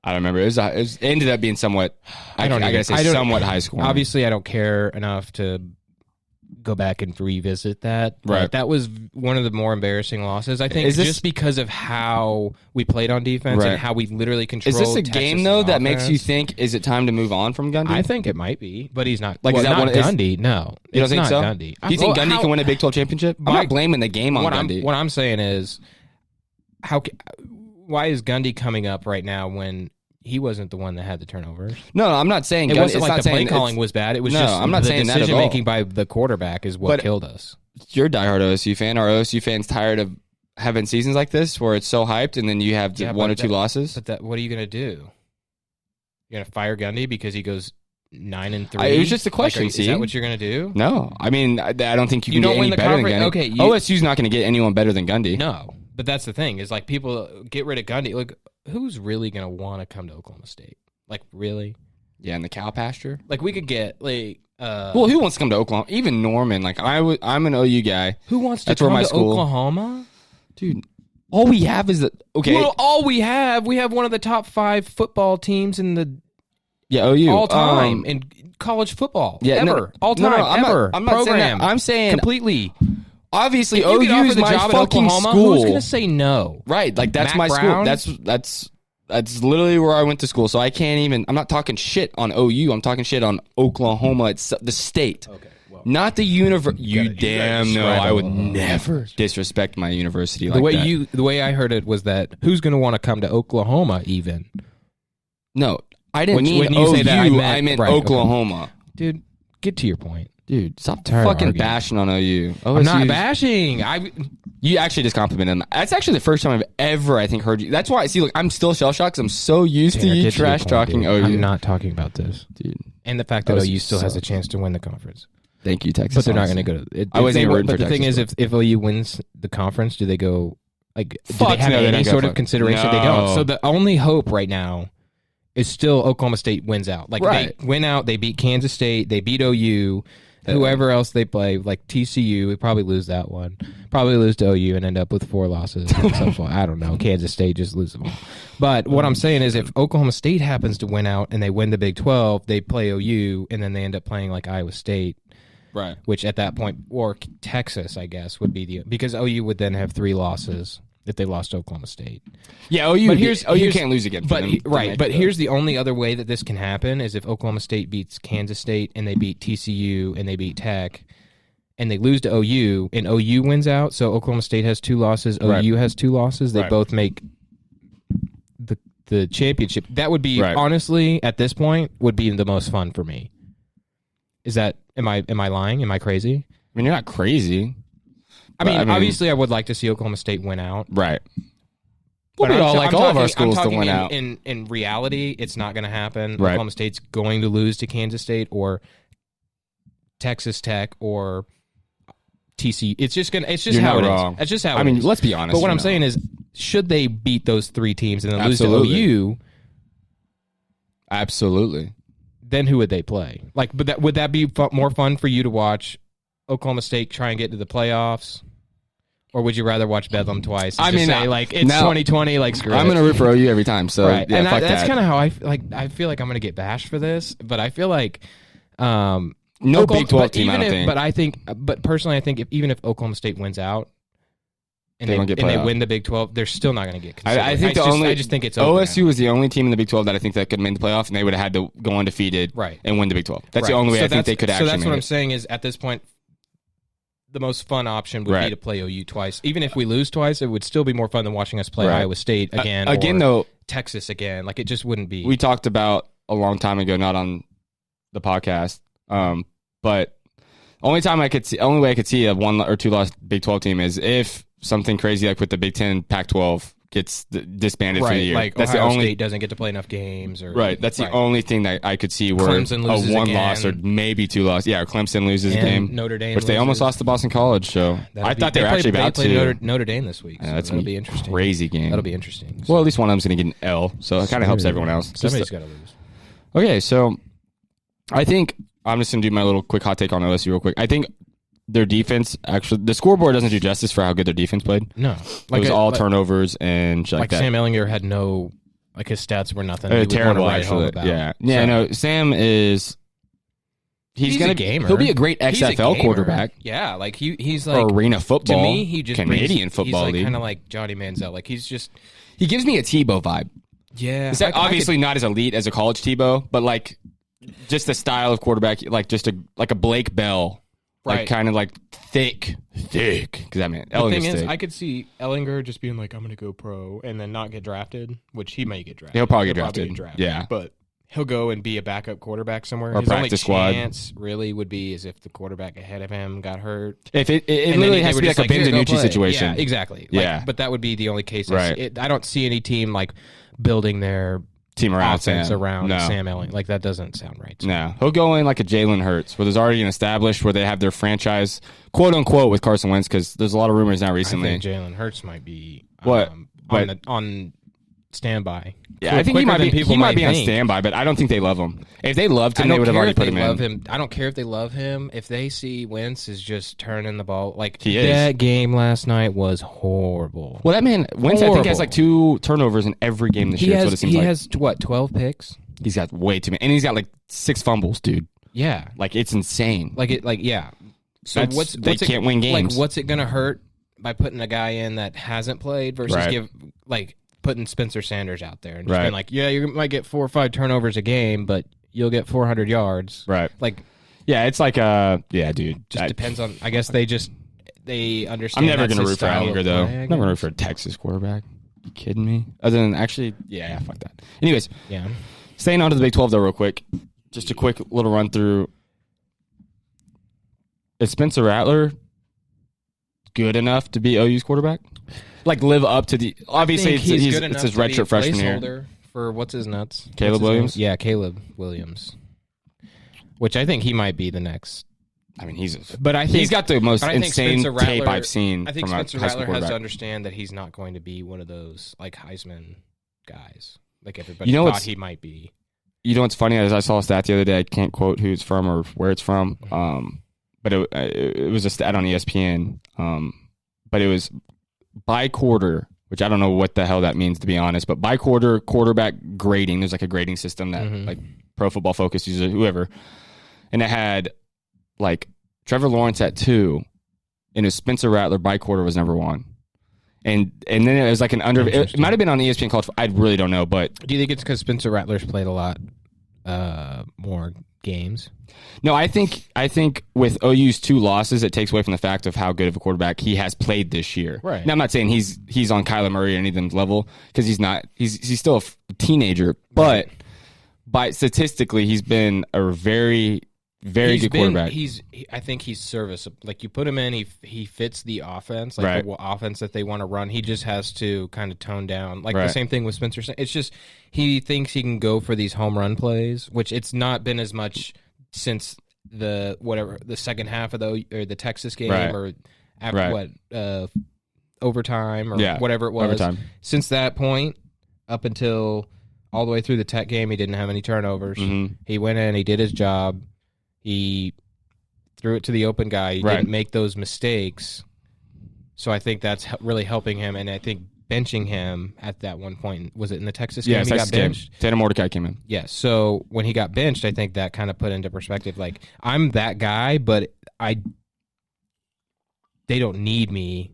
I don't remember. It ended up being somewhat. I gotta say somewhat high scoring. Obviously, I don't care enough to go back and revisit that. Right. But that was one of the more embarrassing losses. I think Is this- just because of how we played on defense Right. and how we literally controlled. Is this a Texas's game though that makes you offense. think is it time to move on from Gundy? I think it might be, but he's not. Like, Well, is that not one- is- Gundy? No, you don't it's think not so? Gundy. Do you think Well, Gundy how- can win a Big 12 championship? I'm My- not blaming the game on Gundy. What I'm saying is, why is Gundy coming up right now when he wasn't the one that had the turnovers? No, I'm not saying It Gundy. wasn't It's like not the play saying calling was bad. It was No, just I'm not the saying that at decision all. making by the quarterback is what But- killed us. You're a diehard OSU fan. Are OSU fans tired of having seasons like this where it's so hyped and then you have Yeah, one but or two losses? But what are you going to do? You're going to fire Gundy because he goes 9-3? It was just a question, Is see? that what you're going to do? No, I mean I don't think you You can don't get win any the better than conference- Gundy. okay, you- OSU's not going to get anyone better than Gundy. No. But that's the thing is like people get rid of Gundy. Like who's really going to want to come to Oklahoma State? Like really? Yeah, in the cow pasture. Like we could get like Well, who wants to come to Oklahoma? Even Norman. Like I'm an OU guy, who wants to that's where come my to school- Oklahoma? dude. All we have is okay. Well, all we have one of the top 5 football teams in the Yeah, OU all time in college football. Yeah, no, ever, all no, time, no, I'm not- ever. I'm not saying program. that. I'm saying completely. obviously If you OU get offered is the my job at fucking Oklahoma, school. Who's going to say no? Right, like that's Mac my Brown? school. That's That's literally where I went to school. So I can't even. I'm not talking shit on OU. I'm talking shit on Oklahoma. It's the state, not the university. You damn no. I would never disrespect my university like that. The way I heard it was that who's going to want to come to Oklahoma even? No, I didn't mean when you OU. say that, I meant right, Oklahoma. Okay. Dude, get to your point. Dude, stop fucking bashing on OU. I'm not bashing. You actually just complimented him. That's actually the first time I've ever, I think, heard you. That's why, see, look, I'm still shell-shocked because I'm so used to you trash-talking OU. I'm not talking about this. Dude. And the fact that OU still has a chance to win the conference. Thank you, Texas. But they're not going to go to it. I wasn't even rooting for But the thing is, Texas. if OU wins the conference, do they go, like, do Fuck they have no, they any don't sort go of for it. consideration? No. They don't. So the only hope right now is still Oklahoma State wins out. Like, Right. they win out, they beat Kansas State, they beat OU. Whoever else they play, like TCU, we probably lose that one. Probably lose to OU and end up with 4 losses. I don't know. Kansas State just lose them all. But what I'm saying is, if Oklahoma State happens to win out and they win the Big 12, they play OU and then they end up playing like Iowa State, Right. which at that point, or Texas, I guess, would be because OU would then have 3 losses if they lost to Oklahoma State. Yeah, OU, But OU can't lose again. But here's the only other way that this can happen is if Oklahoma State beats Kansas State and they beat TCU and they beat Tech and they lose to OU and OU wins out. So Oklahoma State has 2 losses, OU has 2 losses. They both make the championship. That would be honestly at this point would be the most fun for me. Is that am I lying? Am I crazy? I mean, you're not crazy. I mean, obviously, I would like to see Oklahoma State win out. Right. But We'd all like all of our schools to win out. In reality, it's not going to happen. Right. Oklahoma State's going to lose to Kansas State or Texas Tech or TCU. It's just how it is. That's just how it is. I mean, let's be honest. But what I'm saying is, should they beat those 3 teams and then lose to OU? Absolutely. Then who would they play? Like, but would that be more fun for you to watch Oklahoma State try and get to the playoffs? Or would you rather watch Bedlam twice? I mean, say, like, it's 2020, like, screw it. I'm going to root for OU every time. So, right. yeah, and fuck that's that. kind of how I feel like I'm going to get bashed for this, but I feel like no Big 12 team, I don't think. But personally, I think even if Oklahoma State wins out and they win the Big 12, they're still not going to get considered. I think I just think it's over OSU was the only team in the Big 12 that I think that could make the playoff, and they would have had to go undefeated and win the Big 12. That's the only way I think they could actually. So that's what I'm saying is at this point, the most fun option would be to play OU twice. Even if we lose twice, it would still be more fun than watching us play Iowa State again. Again, though, Texas again. Like, it just wouldn't be. We talked about a long time ago, not on the podcast, but only way I could see a 1 or 2 loss Big 12 team is if something crazy like with the Big 10, Pac-12 gets disbanded for the year. Like that's Ohio the only State doesn't get to play enough games. Or, that's the only thing that I could see where Clemson loses a 1 again. loss or maybe 2 losses. Yeah, Clemson loses a game. Notre Dame which they almost lost to Boston College. So I thought they were actually about to. Notre Dame this week. So that's that'll be interesting. Crazy game. That'll be interesting. Well, at least one of them's going to get an L, so it kind of helps everyone else. Somebody's got to lose. Okay, so I think I'm just going to do my little quick hot take on OSU real quick. I think their defense, actually, the scoreboard doesn't do justice for how good their defense played. No. It was all turnovers and shit like that. Sam Ellinger had no, like, his stats were nothing. Terrible, actually. Yeah, no, Sam is... He's a gamer. He'll be a great XFL quarterback. Yeah, like, he's like... Or arena football. To me, he just Canadian football league. He's kind of like Johnny Manziel. Like, he's just... He gives me a Tebow vibe. Yeah. Is that obviously not as elite as a college Tebow, but, like, just the style of quarterback, like, just like a Blake Bell. Like, kind of like thick. Because I mean, the thing is, I could see Ellinger just being like, I'm going to go pro and then not get drafted, which he may get drafted. He'll probably get drafted. Yeah. But he'll go and be a backup quarterback somewhere. Or his practice squad. Only chance really would be is if the quarterback ahead of him got hurt. If it literally has to be like a Benvenucci situation. Yeah, exactly. Yeah. But that would be the only case. Right. I don't see any team like building their team around offense Sam. around Sam Ellinger. Like, that doesn't sound right. No. He'll go in like a Jalen Hurts, where there's already an established, where they have their franchise, quote unquote, with Carson Wentz, because there's a lot of rumors now recently. I think Jalen Hurts might be on standby. Yeah, I think he might be on standby, but I don't think they love him. If they loved him, they would have already put him in. I don't care if they love him. If they see Wentz is just turning the ball, like, he is. That game last night was horrible. Well, that man, Wentz, I think, has like 2 turnovers in every game this year. That's what it seems like. He has, what, 12 picks? He's got way too many. And he's got like 6 fumbles, dude. Yeah. Like, it's insane. Yeah. So they can't win games. Like, what's it going to hurt by putting a guy in that hasn't played versus putting Spencer Sanders out there and just being like, yeah, you might get 4 or 5 turnovers a game, but you'll get 400 yards. Right. Like, yeah, it's like dude. Just depends on. I guess they understand. I'm never going to root for Ellinger though. I'm never going to root for a Texas quarterback. You kidding me? Other than actually, yeah, fuck that. Anyways, yeah. Staying on to the Big 12 though, real quick. Just a quick little run through. Is Spencer Rattler good enough to be OU's quarterback? Like live up to the obviously it's his redshirt freshman year for what's his nuts? Caleb Williams? Yeah, Caleb Williams. Which I think he might be the next. I mean, he's got the most insane tape I've seen. I think from Spencer Rattler has to understand that he's not going to be one of those like Heisman guys, like everybody thought he might be. You know what's funny is I saw a stat the other day. I can't quote who it's from or where it's from, but it was a stat on ESPN. But it was by quarter, which I don't know what the hell that means to be honest. But by quarter quarterback grading, there's like a grading system that like Pro Football Focus uses, whoever, and it had like Trevor Lawrence at 2, and his Spencer Rattler by quarter was number 1. And then it was like an under. It might have been on ESPN College. I really don't know, but do you think it's because Spencer Rattler's played a lot more games? No, I think with OU's 2 losses, it takes away from the fact of how good of a quarterback he has played this year. Right. Now, I'm not saying he's on Kyler Murray or anything's level because he's not. He's still a teenager, but by statistically, he's been a very good quarterback. I think he's serviceable. Like you put him in, he fits the offense, like the offense that they want to run. He just has to kind of tone down. Like the same thing with Spencer. It's just he thinks he can go for these home run plays, which it's not been as much since the second half of the Texas game or after overtime or whatever it was. Overtime. Since that point up until all the way through the Tech game, he didn't have any turnovers. He went in, he did his job. He threw it to the open guy. He didn't make those mistakes. So I think that's really helping him. And I think benching him at that one point, was it in the Texas game he got benched? Tanner Mordecai came in. Yeah, so when he got benched, I think that kind of put into perspective, like, I'm that guy, but they don't need me.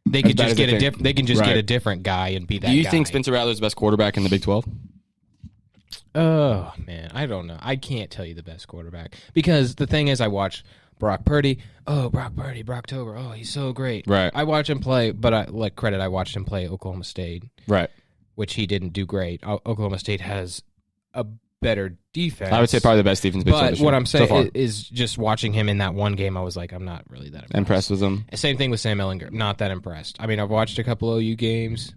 They could just get a different guy and be that guy. Do you think Spencer Rattler's the best quarterback in the Big 12? Oh, man, I don't know. I can't tell you the best quarterback. Because the thing is, I watch Brock Purdy. Oh, Brocktober. Oh, he's so great. Right. I watch him play, but I watched him play Oklahoma State. Right. Which he didn't do great. Oklahoma State has a better defense. I would say probably the best defense. But what I'm saying is just watching him in that one game, I was like, I'm not really that impressed with him. Same thing with Sam Ehlinger. Not that impressed. I mean, I've watched a couple OU games.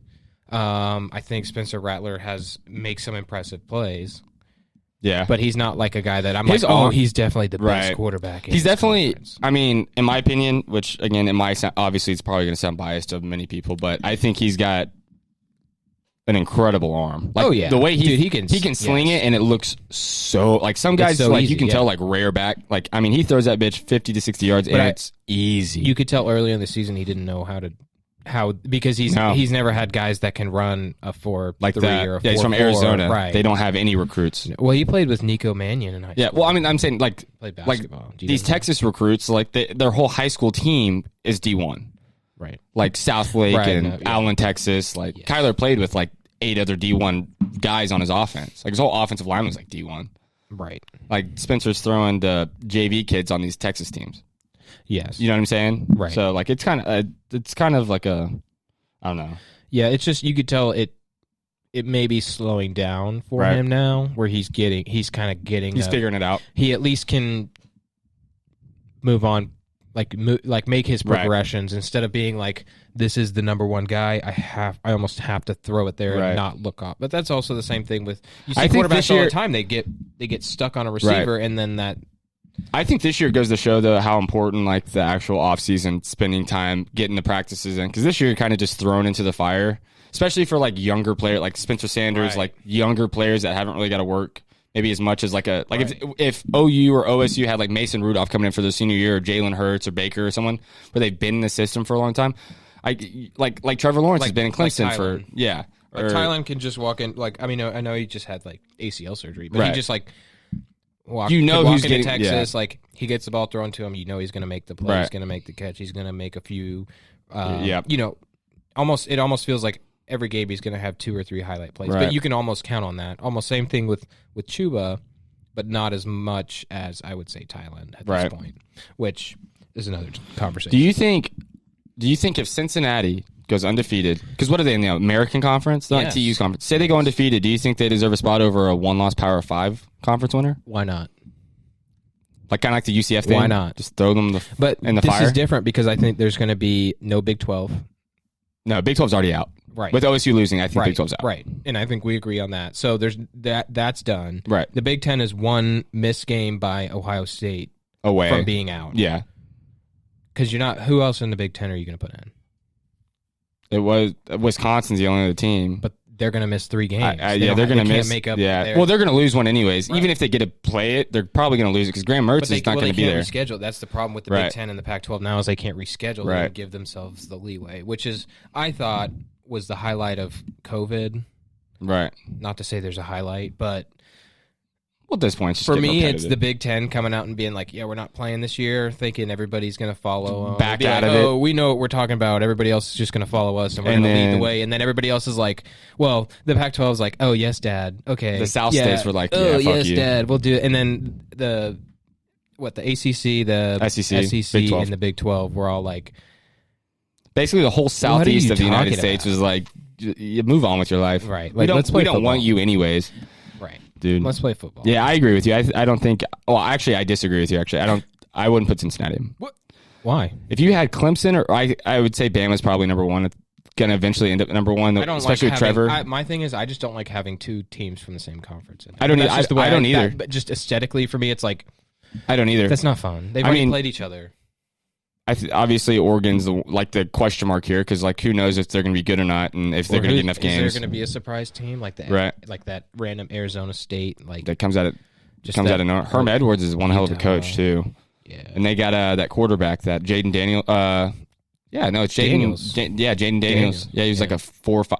I think Spencer Rattler makes some impressive plays. Yeah. But he's not like a guy that I'm he's definitely the best quarterback. He's definitely, I mean, in my opinion, which again, obviously it's probably going to sound biased to many people, but I think he's got an incredible arm. Like, the way he can sling it, and it looks so, like, some guys, so like, easy, you can tell, like, rare back. Like, I mean, he throws that bitch 50 to 60 yards, and it's easy. You could tell earlier in the season he didn't know because he's never had guys that can run a 4-3 or a 4-4. Yeah, he's from Arizona. Right. They don't have any recruits. Well, he played with Nico Mannion in high school. Yeah, well, I mean, I'm saying, like, played basketball. These Texas recruits, like, their whole high school team is D1. Right. Like, Southlake and Allen, Texas. Like, Kyler played with, like, 8 other D1 guys on his offense. Like, his whole offensive line was, like, D1. Right. Like, Spencer's throwing the JV kids on these Texas teams. Yes. You know what I'm saying? Right. So, like, it's kind of like a, I don't know. Yeah, it's just, you could tell it may be slowing down for him now, where he's figuring it out. He at least can move on, like make his progressions instead of being like, this is the number one guy. I almost have to throw it there and not look up. But that's also the same thing with, you see quarterbacks all the time. They get stuck on a receiver, and then that. I think this year goes to show, though, how important, like, the actual offseason, spending time, getting the practices in. Because this year, you're kind of just thrown into the fire, especially for, like, younger players, like Spencer Sanders, like, younger players that haven't really got to work maybe as much as, like, if OU or OSU had, like, Mason Rudolph coming in for their senior year, or Jalen Hurts or Baker or someone, where they've been in the system for a long time. Like Trevor Lawrence has been in Clemson for, Like, Tylen can just walk in, like, I mean, I know he just had, like, ACL surgery, but he just, like, walk who's getting Texas, like, he gets the ball thrown to him, he's going to make the play, he's going to make the catch, he's going to make a few, it almost feels like every game he's going to have 2 or 3 highlight plays. Right. But you can almost count on that. Almost same thing with Chuba, but not as much as I would say Thailand at this point, which is another conversation. Do you think if Cincinnati goes undefeated, because what are they in the American Conference? They're not TU's conference. Say they go undefeated, do you think they deserve a spot over a 1-loss Power 5 conference winner? Why not? Like kind of like the UCF thing? Why not? Just throw them in the fire? But this is different because I think there's going to be no Big 12. No, Big 12's already out. Right. With OSU losing, I think Big 12's out. Right. And I think we agree on that. So there's that's done. Right. The Big 10 is one missed game by Ohio State away from being out. Yeah. Because you're not. Who else in the Big 10 are you going to put in? It was Wisconsin's the only other team. But they're going to miss 3 games. They're going to miss. Make up Well, they're going to lose one anyways. Right. Even if they get to play it, they're probably going to lose it because Graham Mertz is not going to be there. Reschedule. That's the problem with the Big 10 and the Pac-12 now is they can't reschedule and give themselves the leeway, which is I thought was the highlight of COVID. Right. Not to say there's a highlight, but well, at this point, for me, it's the Big 10 coming out and being like, "Yeah, we're not playing this year," thinking everybody's going to follow. Back out of it. Oh, we know what we're talking about. Everybody else is just going to follow us, and we're going to lead the way. And then everybody else is like, "Well, the Pac-12 is like, oh yes, Dad, okay." The South states were like, "Oh yeah, fuck yes, you. Dad, we'll do it." And then the ACC, the SEC, and the Big 12 were all like, basically the whole southeast of the United States was like, you move on with your life. Right. Like, we don't want you anyways. Right. Dude. Let's play football. Yeah, I agree with you. I don't think well, actually I disagree with you actually. I wouldn't put Cincinnati in. What? Why? If you had Clemson or I would say Bama's probably number 1. It's going to eventually end up number 1 especially with Trevor. My thing is I just don't like having 2 teams from the same conference. I don't either. But just aesthetically for me it's like I don't either. That's not fun. They've already played each other. Obviously, Oregon's the question mark here because who knows if they're going to be good or not, and if they're going to get enough games. Is there going to be a surprise team like that random Arizona State that comes out of nowhere? Herm Edwards is one hell of a coach too. Yeah, and they got that quarterback, that Jaden Daniel. It's Jaden Daniels. Yeah, he was like a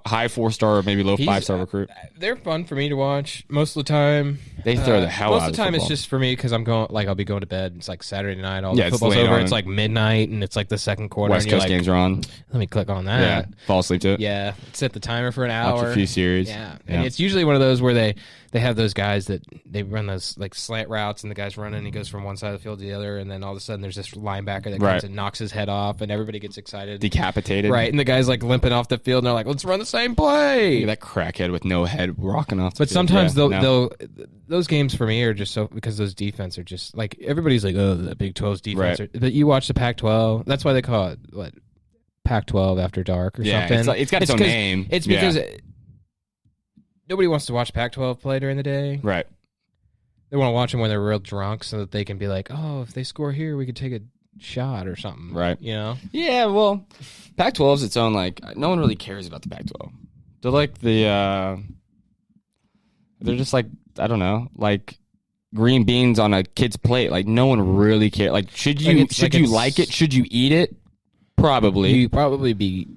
high 4-star, maybe low 5-star recruit. They're fun for me to watch most of the time. They throw the hell out of Most of the time, football. it's just for me because I'll be going to bed. It's like Saturday night. All the football's over. It's like midnight, and it's like the second quarter. West Coast games are on. Let me click on that. Yeah, fall asleep to it. Yeah, set the timer for an hour. Watch a few series. Yeah, and it's usually one of those where they have those guys that they run those like slant routes, and the guy's running, and he goes from one side of the field to the other, and then all of a sudden there's this linebacker that comes and knocks his head off, and everybody gets excited. Decapitated. Right, and the guy's like limping off the field, and they're like, let's run the same play. That crackhead with no head rocking off the But field. sometimes those games for me are just so because those defense are just like everybody's like, oh, the Big 12's defense. Right. But you watch the Pac-12. That's why they call it Pac-12 After Dark or something. It's got its own name. It's because nobody wants to watch Pac-12 play during the day. Right. They want to watch them when they're real drunk so that they can be like, oh, if they score here, we could take a shot or something. Right. You know? Yeah, well, Pac-12 is its own, no one really cares about the Pac-12. They're like they're just like, I don't know, like green beans on a kid's plate. Like, no one really cares. Like, should you like it? Should you eat it? Probably. You'd probably be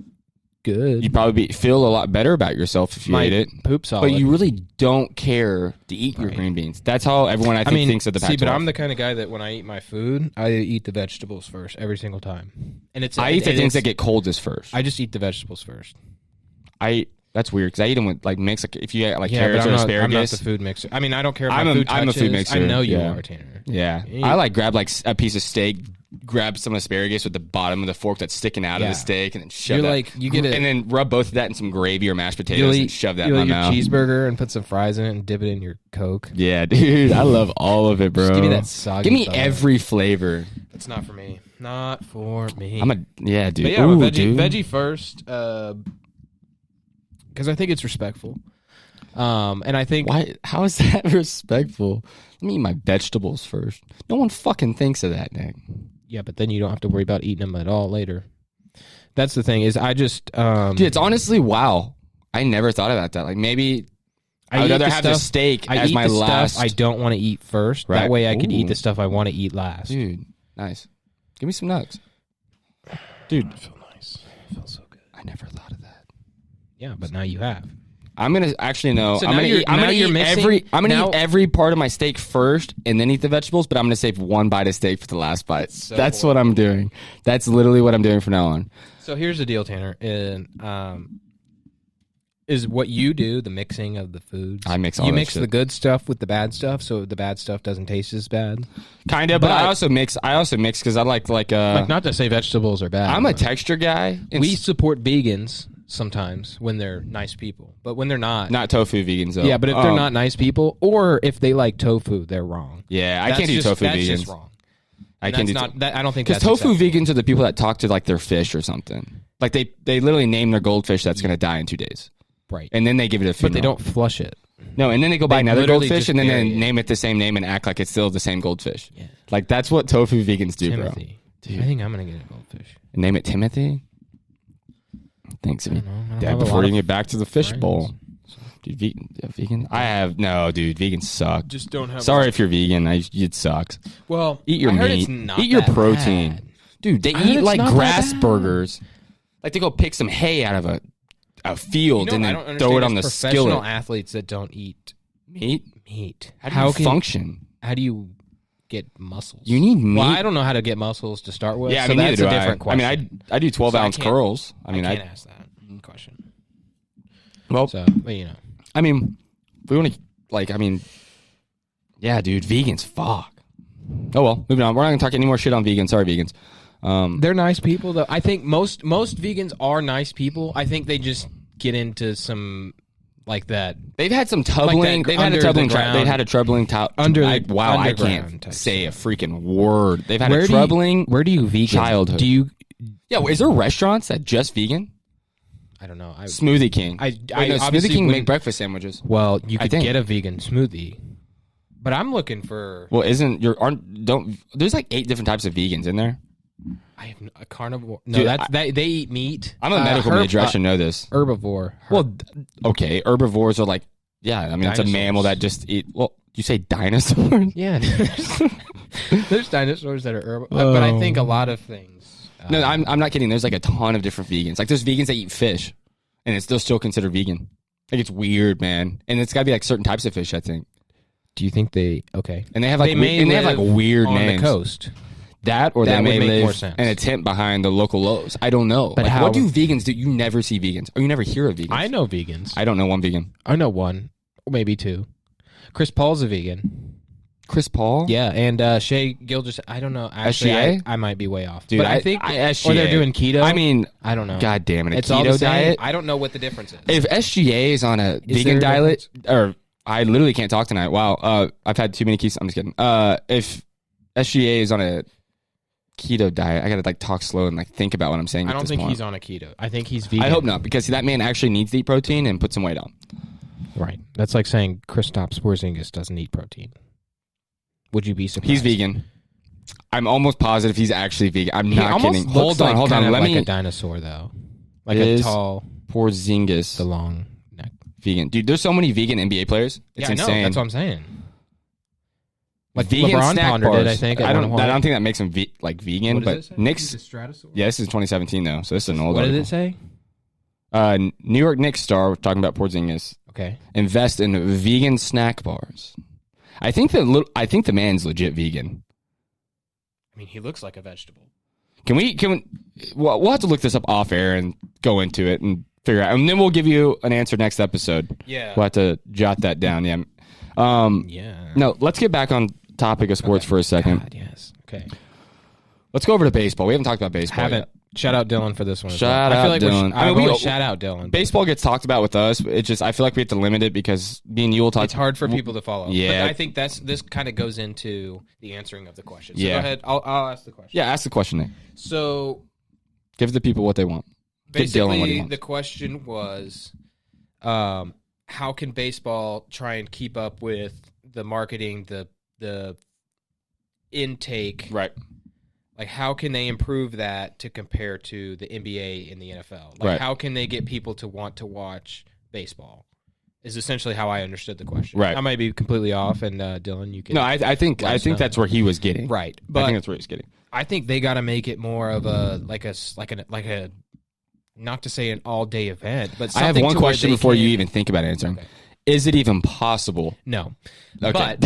good. You'd probably feel a lot better about yourself if you ate it. Poop solid. But you really don't care to eat your green beans. That's how everyone, I think, thinks of the Pac-12. See, but I'm the kind of guy that when I eat my food, I eat the vegetables first every single time. And I eat the things that get coldest first. I just eat the vegetables first. That's weird because I eat them with mix. Like if you get carrots or asparagus. I'm not the food mixer. I mean, I don't care. If my food touches. I'm a food mixer. I know you are, Tanner. Yeah, I grab a piece of steak, grab some asparagus with the bottom of the fork that's sticking out of the steak, and then shove and then rub both of that in some gravy or mashed potatoes and shove that in my mouth. You cheeseburger and put some fries in it and dip it in your Coke. Yeah, dude, I love all of it, bro. Just give me that soggy. Give me every flavor. It's not for me. Not for me. Dude. But yeah, veggie first. Because I think it's respectful. And I think... Why? How is that respectful? Let me eat my vegetables first. No one fucking thinks of that, Nick. Yeah, but then you don't have to worry about eating them at all later. That's the thing, is I just... Dude, it's honestly, wow. I never thought about that. Like, maybe... I would rather have the steak as my last... stuff I don't want to eat first. Right. That way I could eat the stuff I want to eat last. Dude, nice. Give me some nugs. Dude. I feel nice. I feel so good. I never thought of that. Yeah, but now you have. I'm gonna actually no. So I'm gonna eat every part of my steak first, and then eat the vegetables. But I'm gonna save one bite of steak for the last bite. That's what I'm doing. That's literally what I'm doing from now on. So here's the deal, Tanner. And is what you do, the mixing of the foods. I mix all You that mix shit. the good stuff with the bad stuff, so the bad stuff doesn't taste as bad. Kind of, but I also mix because I like not to say vegetables are bad. I'm a texture guy. We support vegans sometimes when they're nice people, but when they're not tofu vegans though. Yeah, but if they're not nice people, or if they like tofu, they're wrong. Yeah, I can't do tofu that's vegans. Just wrong. I can't do that. I don't think because that's tofu acceptable. vegans are the people that talk to like their fish or something. Like they literally name their goldfish that's going to die in 2 days. Right. And then they give it a funeral. But they don't flush it. No, and then they go buy another literally goldfish just and then they bury it. name it the same name and act like it's still the same goldfish. Yeah. Like that's what tofu vegans do, Timothy. bro. I think I'm gonna get a goldfish. Name it Timothy. Thanks, I don't know. Dad. Before you get back to the fish friends. bowl, dude. Vegan? I have no, dude. Vegans suck. Just don't have. Sorry if you're vegan. It sucks. Well, Eat your I heard meat. it's not Eat your that protein. bad. Dude, they I heard eat it's like not that grass bad. burgers. Like they go pick some hay out of a field and I then don't understand throw it on the professional skillet. athletes that don't eat Meat? How How do you function? How do you get muscles? You need meat. Well, I don't know how to get muscles to start with. Yeah, I so mean, that's neither a do different I. question. I mean, I do 12-ounce can't- curls. I can't ask that question. Well, So, but you know, I mean, if we want to, like, I mean, yeah, dude, vegans, fuck. Oh well, moving on. We're not gonna talk any more shit on vegans. Sorry, vegans. they're nice people though. I think most vegans are nice people. I think they just get into some like that. They've had some troubling. They've had a troubling. They've had a troubling. Wow, I can't say a freaking word. They've had a troubling. Where do you vegan? Childhood. Do you? Yeah, is there restaurants that just vegan? I don't know. Smoothie King. I no, obviously Smoothie King wouldn't- make breakfast sandwiches. Well, you could think. get a vegan smoothie, but I'm looking for. Well, there's like 8 different types of vegans in there? I have a carnivore. No, Dude, they eat meat. I'm a medical major. I should know this. Herbivore. Well, okay, herbivores are like, yeah, I mean, it's a mammal that just eat. Well, you say dinosaurs? Yeah, there's dinosaurs that are herbivores, but I think a lot of things. No, I'm not kidding. There's like a ton of different vegans. Like there's vegans that eat fish, and they're still considered vegan. Like it's weird, man. And it's got to be like certain types of fish, I think. Do you think they okay? And they have like they have like weird on names. the coast. That or That they may would make more live sense. in a tent behind the local Lowe's. I don't know. But Like, what do vegans do? You never see vegans, or you never hear of vegans. I know vegans. I don't know one vegan. I know one, or maybe 2. Chris Paul's a vegan. Chris Paul? Yeah, and Shea Gilgis. I don't know. Actually, SGA? I might be way off, Dude, but I think SGA. or they're doing keto. I mean, I don't know. God damn it, it's a all the keto same. diet. I don't know what the difference is. If SGA is on a Is vegan there a diet, or I literally can't talk tonight. Wow, I've had too many keys. I'm just kidding. If SGA is on a keto diet, I gotta like talk slow and like think about what I'm saying. I at don't this think point. he's on a keto. I think he's vegan. I hope not, because that man actually needs to eat protein and put some weight on. Right. That's like saying Kristaps Porzingis doesn't eat protein. Would you be surprised? He's vegan. I'm almost positive he's actually vegan. I'm He not almost kidding. looks Hold on. kind of Let like me. a dinosaur, though. Like Is a tall, Porzingis the long neck. vegan, dude. There's so many vegan NBA players. It's yeah, I know. insane. That's what I'm saying. Like vegan LeBron snack pondered bars. it, I think. I at don't one point. think that makes him like vegan, What does it but say? Knicks. He's a Stratosaurus? Yeah, this is 2017 though, so this is an old. What did article. it say? New York Knicks star talking about Porzingis Okay. invest in vegan snack bars. I think the man's legit vegan. I mean, he looks like a vegetable. Can we? We'll have to look this up off air and go into it and figure out, and then we'll give you an answer next episode. Yeah. We'll have to jot that down. Yeah. Yeah. No, let's get back on topic of sports for a second. God, yes. Okay. Let's go over to baseball. We haven't talked about baseball Haven't. yet. Shout out Dylan for this one. as Shout well. out I feel Dylan. like I mean, shout out Dylan. Baseball gets talked about with us. It's just I feel like we have to limit it because me and you will talk. It's hard for people to follow. Yeah. But I think this kind of goes into the answering of the question. So Yeah. go ahead. I'll ask the question. Yeah, ask the question, Nick. So Give the people what they want. Give Dylan what he basically, wants. the question was, how can baseball try and keep up with the marketing, the intake? Right. Like, how can they improve that to compare to the NBA and the NFL? Like, Right. how can they get people to want to watch baseball? Is essentially how I understood the question. Right. I might be completely off, and Dylan, you can. No, I think Let us know. that's where he was getting. Right, I but think that's where he's getting. I think they got to make it more of a like a not to say an all day event, but I have something one to where question they before you can- even think about answering. Okay. Is it even possible? No, Okay. but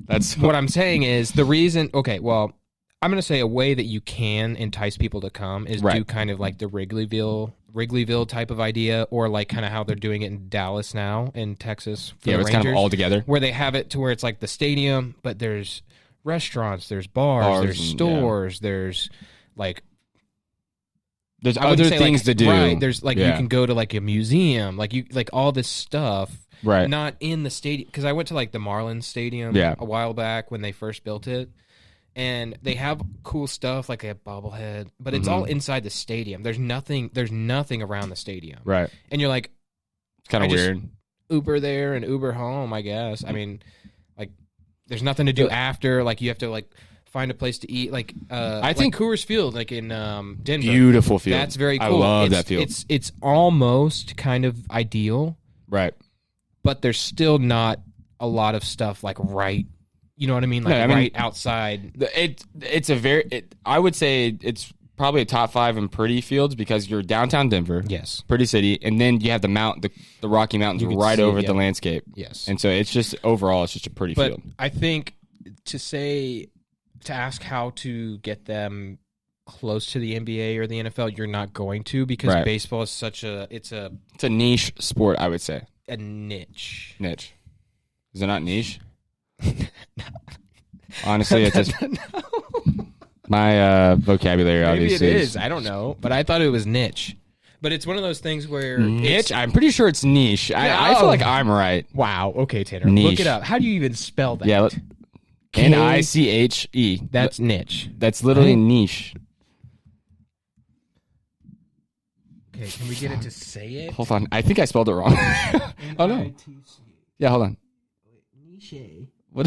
That's what I'm saying is the reason. Okay, well, I'm going to say a way that you can entice people to come is do Right. kind of like the Wrigleyville Wrigleyville type of idea, or like kind of how they're doing it in Dallas now, in Texas. For Yeah, the it's kind of Rangers, all together. where they have it to where it's like the stadium, but there's restaurants, there's bars, there's stores, there's like There's I wouldn't other say, things like, to do. Right, there's like you Yeah. can go to like a museum, like you like all this stuff. Right. Not in the stadium, because I went to like the Marlins Stadium a while back when they first built it, and they have cool stuff like a bobblehead, but it's all inside the stadium. There's nothing around the stadium. Right. And you're like, It's kind of weird. Uber there and Uber home, I guess. I mean, like, there's nothing to do after. Like, you have to like find a place to eat. Like, I think Coors Field, like in Denver, Beautiful field. That's very cool. I love that field. It's almost kind of ideal, Right. but there's still not a lot of stuff like right. You know what I mean? Like right outside. I would say it's probably a top 5 in pretty fields because you're downtown Denver. Yes. Pretty city. And then you have the Rocky Mountains right over the landscape. Yes. And so it's just, overall, it's just a pretty But field. I think to ask how to get them close to the NBA or the NFL, you're not going to, because baseball is such it's a niche sport, I would say. a niche. Niche. Is it not niche? Honestly, it's just my vocabulary. Maybe obviously it is. I don't know, but I thought it was niche. But it's one of those things where niche. I'm pretty sure it's niche. I feel like I'm right. Wow. Okay, Tanner. Niche. Look it up. How do you even spell that? Yeah. Niche. That's niche. That's literally niche. Okay, can we get it to say it? Hold on. I think I spelled it wrong. Oh no. Yeah, hold on. Niche. What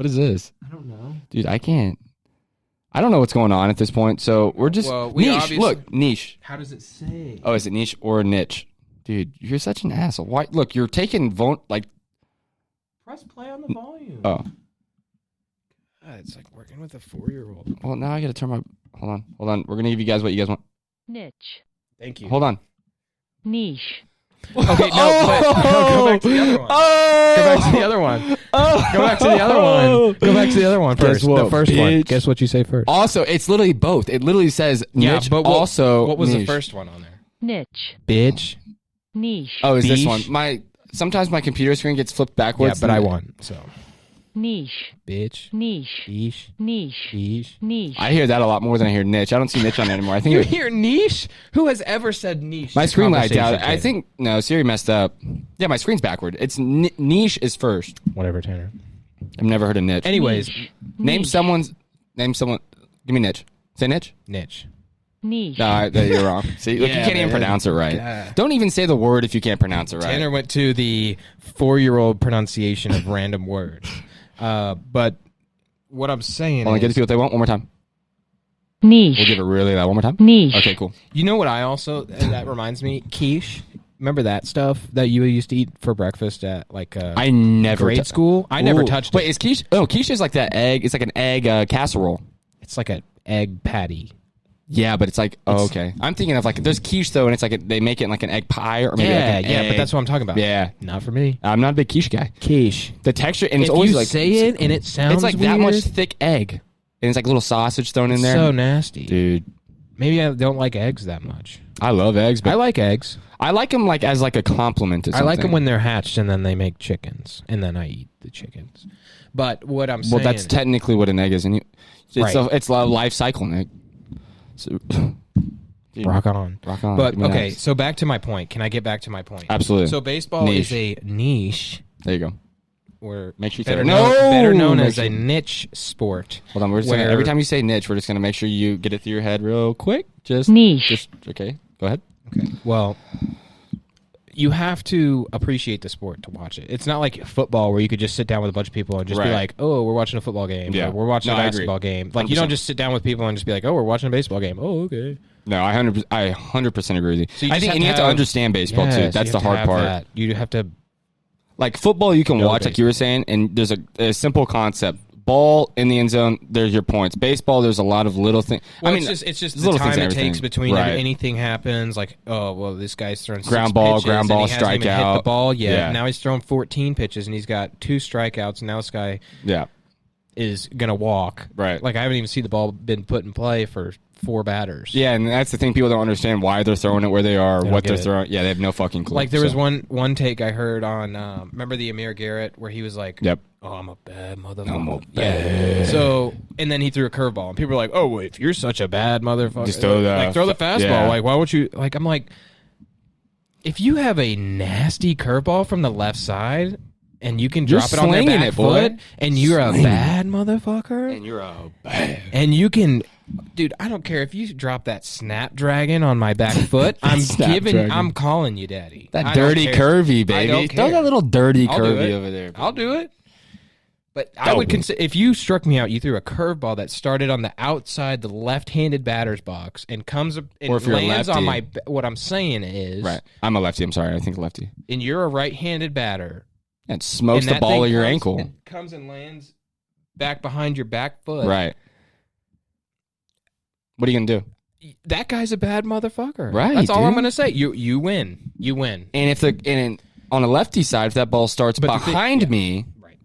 is this? I don't know. Dude, I don't know what's going on at this point. So we're just niche. Look, niche. How does it say? Oh, is it niche or niche? Dude, you're such an asshole. Why? Look, you're taking Press play on the volume. Oh. God, it's like working with a 4-year-old. Well, now I got to turn my. Hold on. We're gonna give you guys what you guys want. Niche. Thank you. Hold on. Niche. Okay, no, but go back to the other one. Go back to the other one. Go back to the other one. Go back to the other one first. Guess what, the first one. bitch? Guess what you say first. Also, it's literally both. It literally says niche, but also what was niche. the first one on there? Niche. Bitch. Niche. Oh, is this Beesh? one? Sometimes my computer screen gets flipped Yeah, backwards. but I won. So, Niche. bitch. Niche. Beesh. Niche. Beesh. Niche. I hear that a lot more than I hear niche. I don't see niche on it anymore. I think You hear niche? Who has ever said niche? my to screen lights out. conversation, I Tanner? think no, Siri messed up. Yeah, my screen's backward. It's niche is first. Whatever, Tanner. I've never heard of niche. Anyways, Niche. Name someone. Give me niche. Say niche. niche. Niche. No, you're wrong. See, look, you Yeah, can't even man. pronounce it right. God. Don't even say the word if you can't pronounce it right. Tanner went to the 4-year-old pronunciation of random words. But what I'm saying Hold on, is, get the people what they want one more time. Niche. We'll give it really loud one more time. Niche. Okay, cool. you know what I also, that reminds me, quiche. Remember that stuff that you used to eat for breakfast at like I never grade school? I never touched Wait, it. is quiche? Oh, quiche is like that egg. It's like an egg casserole. It's like an egg patty. Yeah, but it's like okay. I'm thinking of like there's quiche though, and it's like they make it like an egg pie or maybe like an Yeah, egg. but that's what I'm talking about. Yeah, Not for me. I'm not a big quiche guy. Quiche. The texture and it's If always you like say it and it sounds it's like weird, that much thick egg, and it's like little sausage thrown in there. so nasty. Dude, Maybe I don't like eggs that much. I love eggs, but I like eggs. I like them like as like a compliment to I something. like them when they're hatched and then they make chickens and then I eat the chickens. But what I'm saying, well, that's technically what an egg is, and it's Right. it's a life cycle, Nick. So, dude, rock on. rock on. But Give me okay, that. so back to my point. Can I get back to my point? Absolutely. So baseball Niche. is a niche, There you go. or Make sure you say better it. known, No! better known Make as sure- a niche sport. Hold on, we're just gonna, where- every time you say niche, we're just gonna make sure you get it through your head real quick. Niche. Okay. Go ahead. Okay. Well, you have to appreciate the sport to watch it. It's not like football where you could just sit down with a bunch of people and just be Right. like, "Oh, we're watching a football game." Yeah. Or, we're watching No, a I agree. basketball game. Like you 100%. don't just sit down with people and just be like, "Oh, we're watching a baseball game." Oh, okay. No, I 100% agree with you. So you I just think have and to you have to have- understand baseball Yes, too. you That's the have to hard have part. that. You have to. Like football, you can Know watch, like you were saying, and there's a simple concept. Ball in the end zone, there's your points. Baseball, there's a lot of little things. Well, I mean, it's just there's the little time things it and takes everything. between Right. anything happens. Like, oh, well, this guy's throwing Ground 6 ball, pitches ground ball, and he hasn't even hit the strikeout. ball yet. Yeah. Now he's thrown 14 pitches and he's got 2 strikeouts. And now this guy, Yeah. is gonna walk. Right. Like I haven't even seen the ball been put in play for 4 batters. Yeah, and that's the thing. People don't understand why they're throwing it where they are, They what don't they're get it. throwing. Yeah, they have no fucking clue. Like there was one take I heard on remember the Amir Garrett where he was like, Yep. "Oh, I'm a bad motherfucker." I'm a Yeah. So and then he threw a curveball, and people were like, "Oh, well, if you're such a bad motherfucker, Just throw the throw the fastball. yeah. Like why would you?" Like I'm like, if you have a nasty curveball from the left side. And you can You're drop it on their slinging back it, boy. foot, and you're a bad motherfucker. And you're a bad. And you can, dude. I don't care if you drop that snapdragon on my back foot. I'm calling you daddy. That I dirty don't care. curvy, I baby. don't Throw care. that little dirty I'll do curvy it. over there. I'll do it. But I would consider if you struck me out, you threw a curveball that started on the outside, the left-handed batter's box, and comes up and Or if you're a lands on lefty. my. What I'm saying is, Right. I'm a lefty. I'm sorry. I think lefty. and you're a right-handed batter. And smokes and the that ball thing of your comes- ankle. it comes and lands back behind your back foot. Right. What are you gonna do? That guy's a bad motherfucker. Right, That's all I'm dude. gonna say. You win. You win. And on the lefty side, if that ball starts But the thing- behind me Right.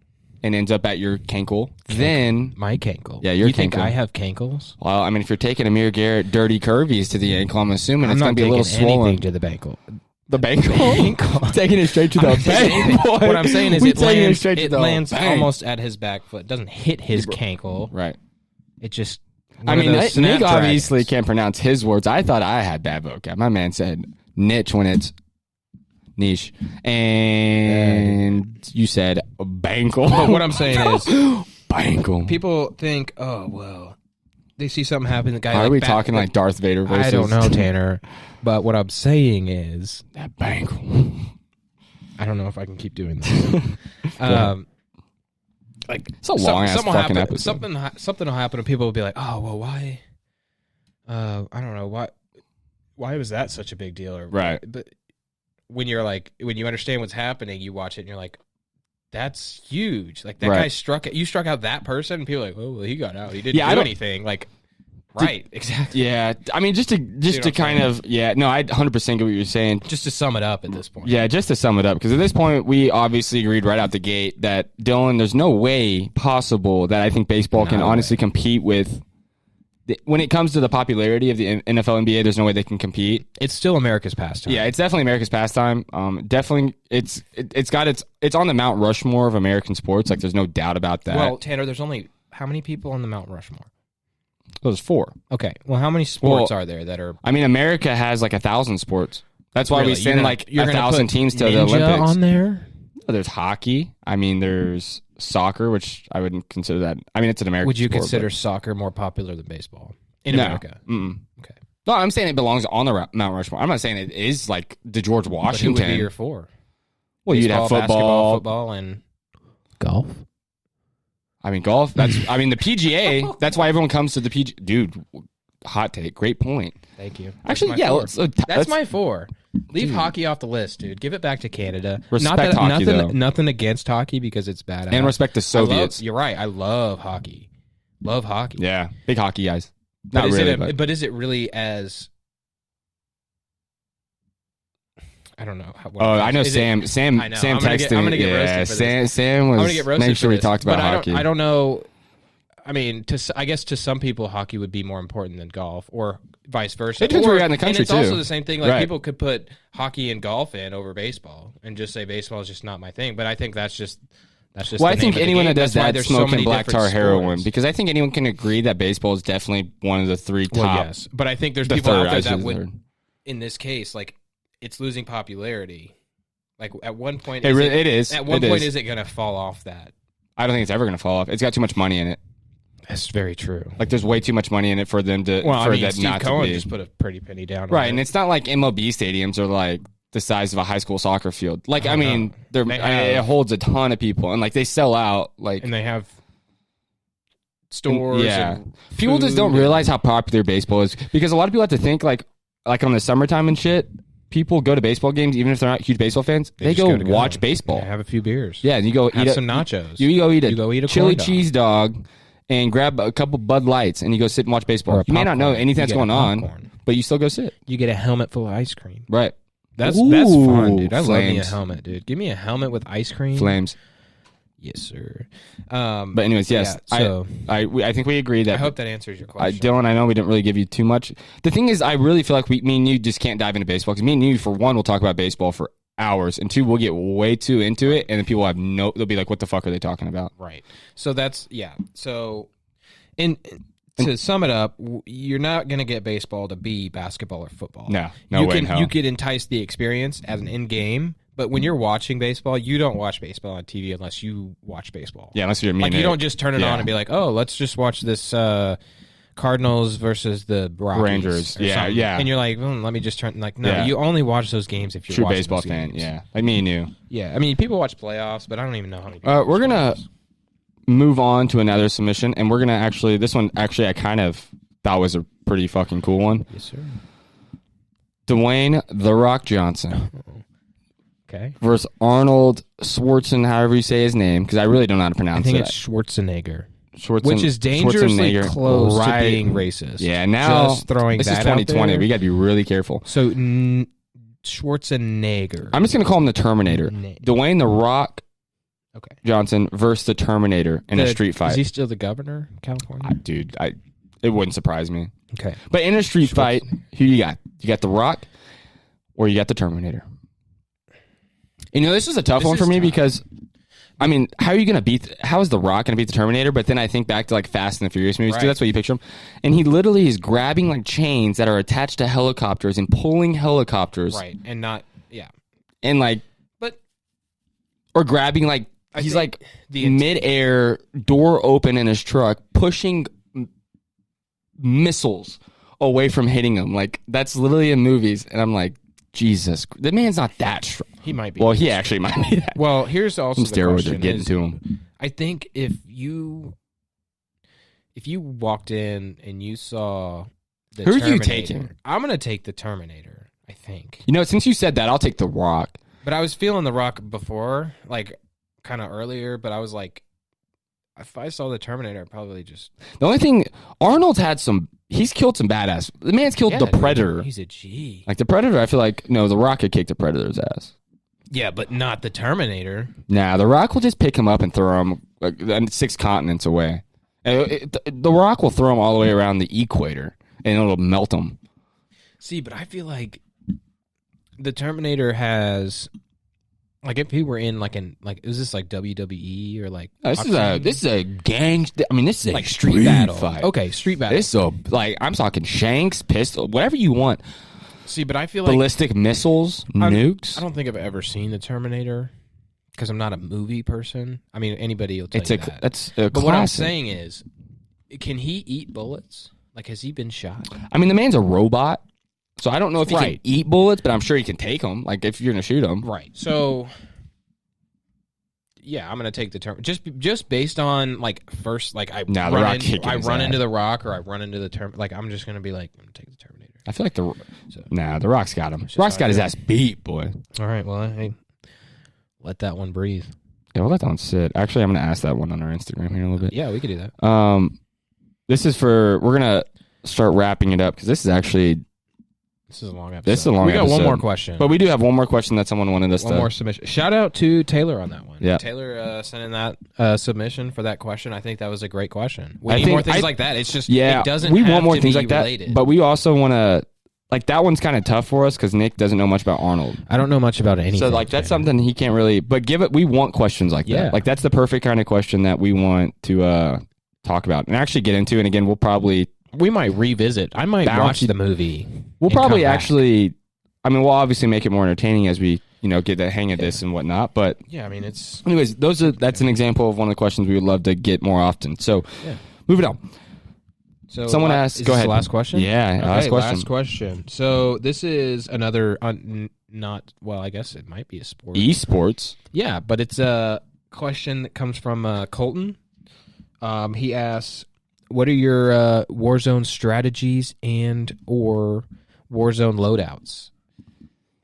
and ends up at your cankle, then My cankle. Yeah, your You think cankle. I have cankles? well, I mean, if you're taking Amir Garrett dirty curvies to the ankle, I'm assuming it's I'm gonna not be a little taking swollen. anything to the ankle. The ankle, taking it straight to the I'm not taking anything. bank. What I'm saying is we it taking lands, it straight to it the lands bank. almost at his back foot. It doesn't hit his cankle. Right. It just. I mean, Nick Nick obviously can't pronounce his words. I thought I had bad vocab. My man said Nich when it's Neesh. And you said bankle. But what I'm saying is, bankle. people think, oh well, they see something happen. The guy. Are like we bat- talking like Darth Vader voices? I don't know, Tanner. But what I'm saying is, That bankle. I don't know if I can keep doing this. Like It's a long ass fucking episode. Something will happen, and people will be like, "Oh, well, why? I don't know why. Why was that such a big deal?" Or Right. But when you're like, when you understand what's happening, you watch it, and you're like, "That's huge!" Like that Right. guy struck out that person, and people are like, "Oh, well, he got out. He didn't Yeah, I do don't- anything." Like, right? Exactly. Yeah. I mean, just to what I'm kind saying? of, yeah. No, I 100% get what you're saying. Just to sum it up at this point. Yeah, just to sum it up, because at this point, we obviously agreed right out the gate that, Dylan, there's no way possible that I think baseball can No honestly compete with, when it comes to the popularity of the NFL, NBA, there's no way they can compete. It's still America's pastime. Yeah, it's definitely America's pastime. Definitely, it's on the Mount Rushmore of American sports. Like, there's no doubt about that. Well, Tanner, there's only how many people on the Mount Rushmore? there's 4. Okay. Well, how many sports are there that are? I mean, America has like 1,000 sports. That's why we Really? send like 1,000 teams to the Ninja Olympics. on there. There's hockey. I mean, there's soccer, which I wouldn't consider that. I mean, it's an American Would you sport, consider but- soccer more popular than baseball in No. America? Mm-mm. Okay. No, I'm saying it belongs on the Mount Rushmore. I'm not saying it is like the George But who Washington. would be your 4? Well, you'd have Baseball, football. football, and golf. I mean, golf. That's. I mean, the PGA. That's why everyone comes to the PGA. Dude, hot take. Great point. Thank you. Actually, That's yeah. my Let's, 4. That's let's- my 4. Leave Dude. hockey off the list, dude. Give it back to Canada. Respect hockey, though. Nothing against hockey because it's badass. and respect the Soviets. You're right. I love hockey. Love hockey. Yeah, big hockey guys. But Not is really, it but is it really as? I don't know. I know Is it- Sam. I know. Sam I'm gonna texted. get- I'm gonna get yeah, roasted for this. Sam was. I'm gonna get roasted. Make sure for we this, talked about but hockey. I don't know. I mean, I guess to some people, hockey would be more important than golf, or vice versa. It depends where you're at in the country, and it's also too. the same thing. Like Right. people could put hockey and golf in over baseball, and just say baseball is just not my thing. But I think that's just. Well, I the name think of the anyone game. that does That's why that there's so smoking many black different tar heroin, sports. because I think anyone can agree that baseball is definitely one of the 3 top. Well, yes, but I think there's the people third, out there I that should would, third. in this case, like it's losing popularity. Like at one point, It is. At one It point, is. is it going to fall off that? I don't think it's ever going to fall off. It's got too much money in it. That's very true. Like, there's way too much money in it for them to. Well, for I mean, that Steve not Cohen to be. just put a pretty penny down. Right, on and it. it's not like MLB stadiums are like the size of a high school soccer field. Like, I mean, They it have- holds a ton of people, and like they sell out. Like, and they have stores. yeah, and people just food don't and- realize how popular baseball is, because a lot of people have to think like on the summertime and shit. People go to baseball games even if they're not huge baseball fans. They just go to watch baseball. Have a few beers. Yeah, and you go Have eat some nachos. You go eat a chili corn dog. cheese dog and grab a couple Bud Lights and you go sit and watch baseball. Or a You may not know popcorn. anything You that's get a going on, popcorn. but you still go sit. You get a helmet full of ice cream. Right. That's Ooh, fun, dude. I love me a flames. helmet, dude. Give me a helmet with ice cream. Flames. Yes, sir. But anyways, yes. Yeah, so I think we agree that. I hope that answers your question. Dylan, I know we didn't really give you too much. The thing is, I really feel like me and you just can't dive into baseball because me and you, for one, will talk about baseball for hours, and two, we'll get way too into it, and then people have they'll be like, "What the fuck are they talking about?" Right. So that's So, to sum it up, you're not going to get baseball to be basketball or football. No you way in hell. You could entice the experience as an in game. But when you're watching baseball, you don't watch baseball on TV unless you watch baseball. Yeah, unless you're me. Like you don't just turn it on and be like, "Oh, let's just watch this Cardinals versus the Rangers." Yeah, something. yeah. And you're like, let me just turn. Like, no, you only watch those games if you're true watching baseball those fan. games. Yeah, like me and you. Yeah, I mean, people watch playoffs, but I don't even know how many. We're gonna move on to another submission, and we're gonna actually this one I kind of thought was a pretty fucking cool one. Yes, sir. Dwayne "The Rock" Johnson. Okay. Versus Arnold Schwarzenwhatever, however you say his name, because I really don't know how to pronounce it. I think it's Schwarzenegger. Which Which is dangerously close to being racist. Yeah, now just throwing this that is 2020. out there. We got to be really careful. So Schwarzenegger. I'm just going to call him the Terminator. Dwayne "The Rock" Johnson versus the Terminator in a street fight. Is he still the governor of California? Dude, it wouldn't surprise me. Okay. But in a street fight, who you got? You got The Rock or you got the Terminator? You know, this is a tough one for me because, I mean, how is The Rock going to beat the Terminator? But then I think back to like Fast and the Furious movies too. That's what you picture him. And he literally is grabbing like chains that are attached to helicopters and pulling helicopters. Right. And not, And like, or grabbing like, he's like mid-air, door open in his truck, pushing missiles away from hitting him. Like, that's literally in movies. And I'm like, Jesus, the man's not that strong. He might be. Well, he actually might be that. Well, here's also some the steroids question are getting to him. I think if you walked in and you saw the Who are Terminator, you taking? I'm going to take the Terminator, I think. You know, since you said that, I'll take The Rock. But I was feeling The Rock before, like kind of earlier, but I was like, if I saw the Terminator, I'd probably just... The only thing, Arnold's he's killed some badass. The man's killed the Predator. He's a G. Like the Predator, I feel like, no, The Rock could kick the Predator's ass. Yeah, but not the Terminator. Nah, The Rock will just pick him up and throw him like 6 continents away. The Rock will throw him all the way around the equator, and it'll melt him. See, but I feel like the Terminator has... Like if he were in is this like WWE or like this is a gang. I mean, this is like a street battle fight. Okay, street battle. This is I'm talking shanks, pistol, whatever you want. See, but I feel like ballistic missiles, nukes. I don't think I've ever seen the Terminator because I'm not a movie person. I mean, anybody will tell you that. That's a but what I'm classic. saying is, can he eat bullets? Like, has he been shot? I mean, the man's a robot. So I don't know if he can eat bullets, but I'm sure he can take them. Like if you're gonna shoot him, right? So, yeah, I'm gonna take the term just based on like first like I run into the Rock or I run into the term. Like I'm just gonna be like I'm gonna take the Terminator. I feel like the Rock's got him. Rock's got his ass beat, boy. All right, well, hey, let that one breathe. Yeah, we'll let that one sit. Actually, I'm gonna ask that one on our Instagram here in a little bit. Yeah, we could do that. This is we're gonna start wrapping it up because this is actually. This is a long episode. This is a long episode. We got one more question. But we do have one more question that someone wanted us to... One more submission. Shout out to Taylor on that one. Yeah. Taylor sent in that submission for that question. I think that was a great question. We need more things like that. It's just, it doesn't we have want more to things be like that, related. but we also want to... Like, that one's kind of tough for us because Nick doesn't know much about Arnold. I don't know much about anything. So, like, that's something he can't really... But we want questions like that. Like, that's the perfect kind of question that we want to talk about and actually get into. And again, we might revisit. I might watch the movie. We'll probably actually... I mean, we'll obviously make it more entertaining as we, get the hang of this and whatnot. But yeah, I mean, it's... Anyways, that's an example of one of the questions we would love to get more often. So, moving on. So someone asked... Go ahead. The last question? Yeah, okay, last question. So this is another... I guess it might be a sport. Esports. Yeah, but it's a question that comes from Colton. He asks, what are your Warzone strategies and or Warzone loadouts?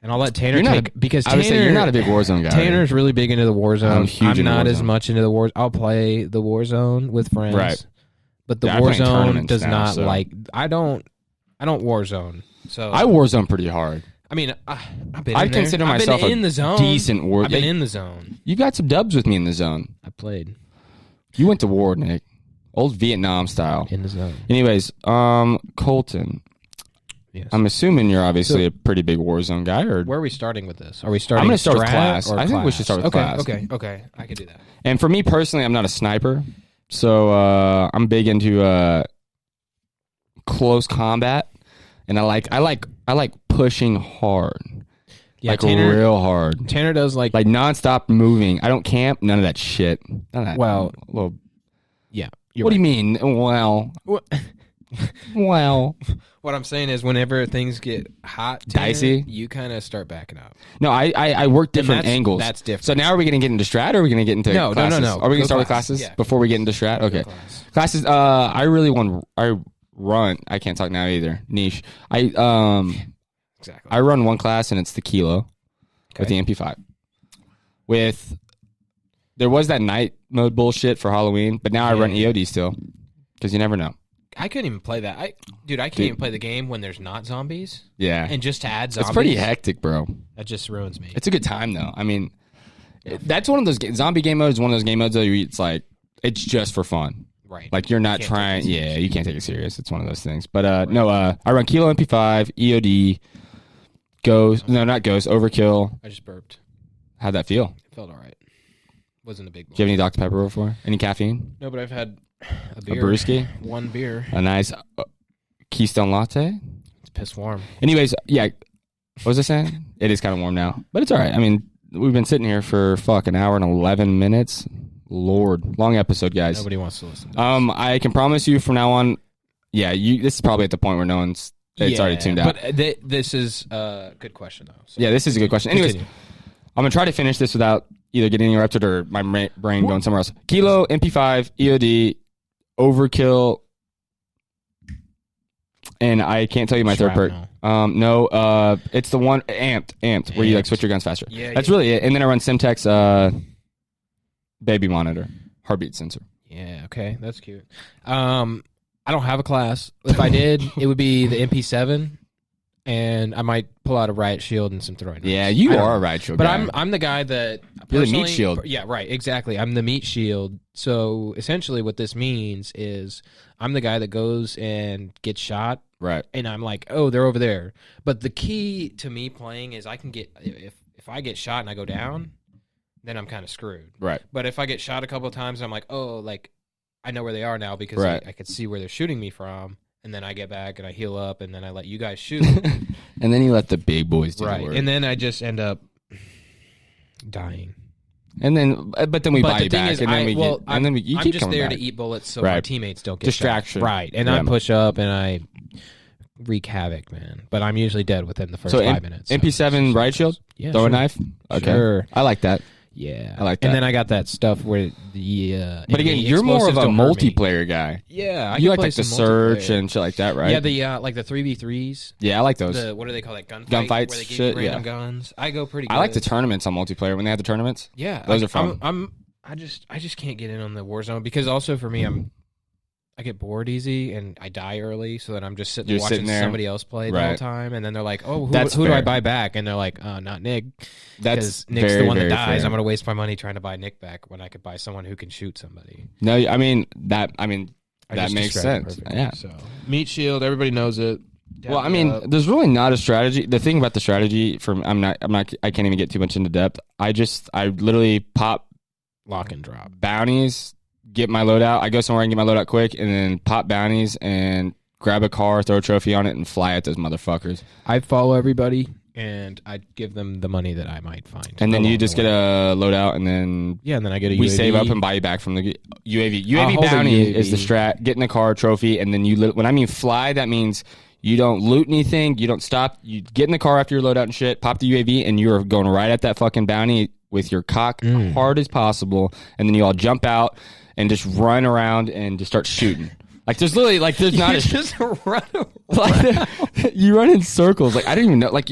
And I'll let Tanner because Tanner, you're not a big Warzone guy. Tanner's really big into the Warzone. I'm not as Warzone. much into the Warzone. I'll play the Warzone with friends. Right. But the Warzone does not like... I don't Warzone. So I Warzone pretty hard. I mean, I've been. I in there. consider I've myself been in a the zone. decent war. I've been in the zone. You got some dubs with me in the zone. I played You went to war, Nick. Old Vietnam style. in the zone. Anyways, Colton. Yes. I'm assuming you're obviously a pretty big Warzone guy, or Where are we starting with this? Are we starting? I'm going to start with strat class. or I think we class? should start with okay, class. Okay. I could do that. And for me personally, I'm not a sniper, so I'm big into close combat, and I like pushing hard, Yeah, like Tanner, real hard, Tanner does like nonstop moving. I don't camp, none of that shit. None of that. Well, Well, yeah. what do you mean? Well, well. What I'm saying is, whenever things get hot, Tanner, Dicey? you kind of start backing up. No, I work different that's- angles. that's different. So now are we going to get into strat, or are we going to get into No. classes? Are we going Go to start with class. classes Yeah. before we get into strat? Okay. class. Classes. I really want. I run. I can't talk now either. Niche. Exactly. I run one class and it's the kilo with the Okay. MP5. There was that night mode bullshit for Halloween, but now I run EOD still because you never know. I couldn't even play that. I can't even play the game when there's not zombies. Yeah, And just to add zombies, it's pretty hectic, bro. that just ruins me. It's a good time though. I mean, that's one of those zombie game modes. One of those game modes that it's like it's just for fun. Right. Like you're not You can't trying. take it serious. Yeah, you can't take it serious. It's one of those things. But no, I run kilo MP5, EOD, Ghost. No, not Ghost. Overkill. I just burped. How'd that feel? It felt all right. Wasn't a big one. Do you have any Dr Pepper before? Any caffeine? No, but I've had a A beer. brewski? One beer. A nice Keystone latte? It's piss warm. Anyways, yeah. What was I saying? It is kind of warm now, but it's all right. I mean, we've been sitting here for an hour and 11 minutes. Lord, long episode, guys. Nobody wants to listen. I can promise you from now on. Yeah, this is probably at the point where no one's. It's already tuned out. But this is a good question, though. So Yeah, this is a good question. Anyways, continue. I'm gonna try to finish this without either getting interrupted or my brain going somewhere else. Kilo, MP5, EOD, Overkill, and I can't tell you my third part. No, it's the one amped, where you like switch your guns faster. Yeah, That's yeah. really it. And then I run Simtex baby monitor, heartbeat sensor. Yeah, okay, that's cute. I don't have a class. If I did, it would be the MP7, and I might pull out a riot shield and some throwing knives. Yeah, you I don't are know. a riot shield But guy. I'm the guy that You're the meat personally- shield. Yeah, right. Exactly. I'm the meat shield. So essentially, what this means is I'm the guy that goes and gets shot, right. and I'm like, oh, they're over there. But the key to me playing is I can get if I get shot and I go down, then I'm kind of screwed. Right. But if I get shot a couple of times, I'm like, oh, like I know where they are now because Right. I could see where they're shooting me from. And then I get back and I heal up, and then I let you guys shoot. And then you let the big boys do the Right. work. And then I just end up dying. And then, but then we buy the you thing back, is, and then we get, and then you I'm keep just coming there back. to eat bullets so Right. my teammates don't get Distraction. shot. Right. And Yeah. I push up and I wreak havoc, man. But I'm usually dead within the first 5 minutes. so MP7 it's riot shield, Yeah, throw a sure. knife. Okay, Sure. I like that. Yeah. I like And that. then I got that stuff where the But again, enemy you're more of explosives a don't hurt me. multiplayer guy. Yeah. I You can like play the some search multiplayer. and shit like that, right? Yeah, the like the 3v3s. Yeah, I like those. The what do they call that? Gunfight? Gunfights, Where they give shit, you random yeah. guns. I go pretty good. I like the tournaments on multiplayer when they have the tournaments. Yeah, Those are fun. I just can't get in on the Warzone because also for me I get bored easy and I die early, so that I'm just You're watching sitting there. somebody else play the whole Right. time, and then they're like, "Oh, That's who do I fair. buy back?" And they're like, "Not Nick." That's Because Nick's very, the one that very dies. fair. I'm gonna waste my money trying to buy Nick back when I could buy someone who can shoot somebody. No, I mean that. I That just makes described it sense. perfectly. Yeah. So meat shield, everybody knows it. Well, I mean, there's really not a strategy. The thing about the strategy, I can't even get too much into depth. I literally pop lock and drop. bounties, get my loadout. I go somewhere and get my loadout quick, and then pop bounties and grab a car, throw a trophy on it, and fly at those motherfuckers. I follow everybody, and I give them the money that I might find. And then you along just the get way. a loadout, and then and then I get a we UAV. save up and buy you back from the UAV. I'll UAV hold a bounty UAV. is the strat. Get in the car, trophy, and then when I mean fly, that means you don't loot anything. You don't stop. You get in the car after your loadout and shit, pop the UAV, and you're going right at that fucking bounty with your cock hard as possible, and then you all jump out and just run around and just start shooting. Like there's literally there's not a just run. you run in circles. Like I don't even know. Like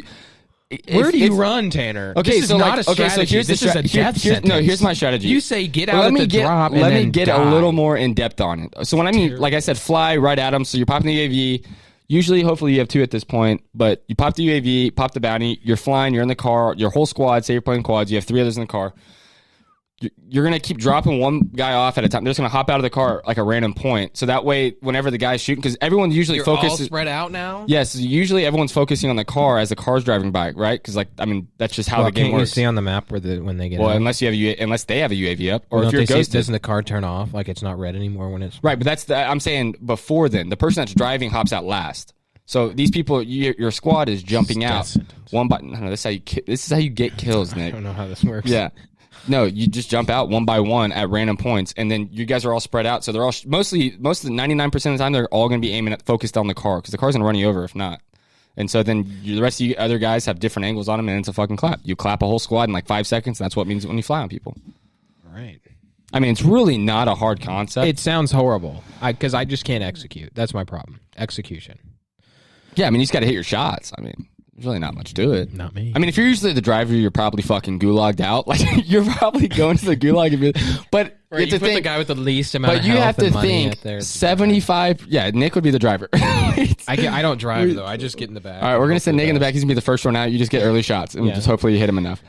Where do you run, Tanner? Okay, this is so not a so strategy. here's this the is a death sentence. No, here's my strategy. You say get out Well, at the drop. Let and me then get die. a little more in depth on it. So when I mean, like I said, fly right at them. So you're popping the UAV. Usually, hopefully, you have 2 at this point. But you pop the UAV, pop the bounty. You're flying. You're in the car. Your whole squad. Say you're playing quads. You have 3 others in the car. You're going to keep dropping one guy off at a time. They're just going to hop out of the car like a random point. So that way, whenever the guy's shooting, because everyone's usually focuses. All spread out now? Yes, usually everyone's focusing on the car as the car's driving by, right? Because, that's just how the game works. Can't you see on the map when they get out? Unless you have unless they have a UAV up. Or well, if you're ghosted. Doesn't the car turn off? Like it's not red anymore when it's... Right, but I'm saying before then. The person that's driving hops out last. So these people, your squad is jumping out. One by... No, this is how you get kills, Nick. I don't know how this works. Yeah. No, you just jump out one by one at random points, and then you guys are all spread out. So they're all most of the 99% of the time they're all going to be aiming at focused on the car because the car's going to run you over if not. And so then the rest of you other guys have different angles on them, and it's a fucking clap. You clap a whole squad in like 5 seconds. And that's what it means when you fly on people. Right. I mean, it's really not a hard concept. It sounds horrible because I just can't execute. That's my problem. Execution. Yeah, I mean, you just got to hit your shots. I mean, there's really not much to it. Not me. I mean, if you're usually the driver, you're probably fucking gulagged out. Like, you're probably going to the gulag. But right, you put the guy with the least amount of health but you have to and money think out there. 75. Yeah, Nick would be the driver. I don't drive, though. I just get in the back. All right, we're going to send Nick in the back. He's going to be the first one out. You just get early shots, and just hopefully you hit him enough.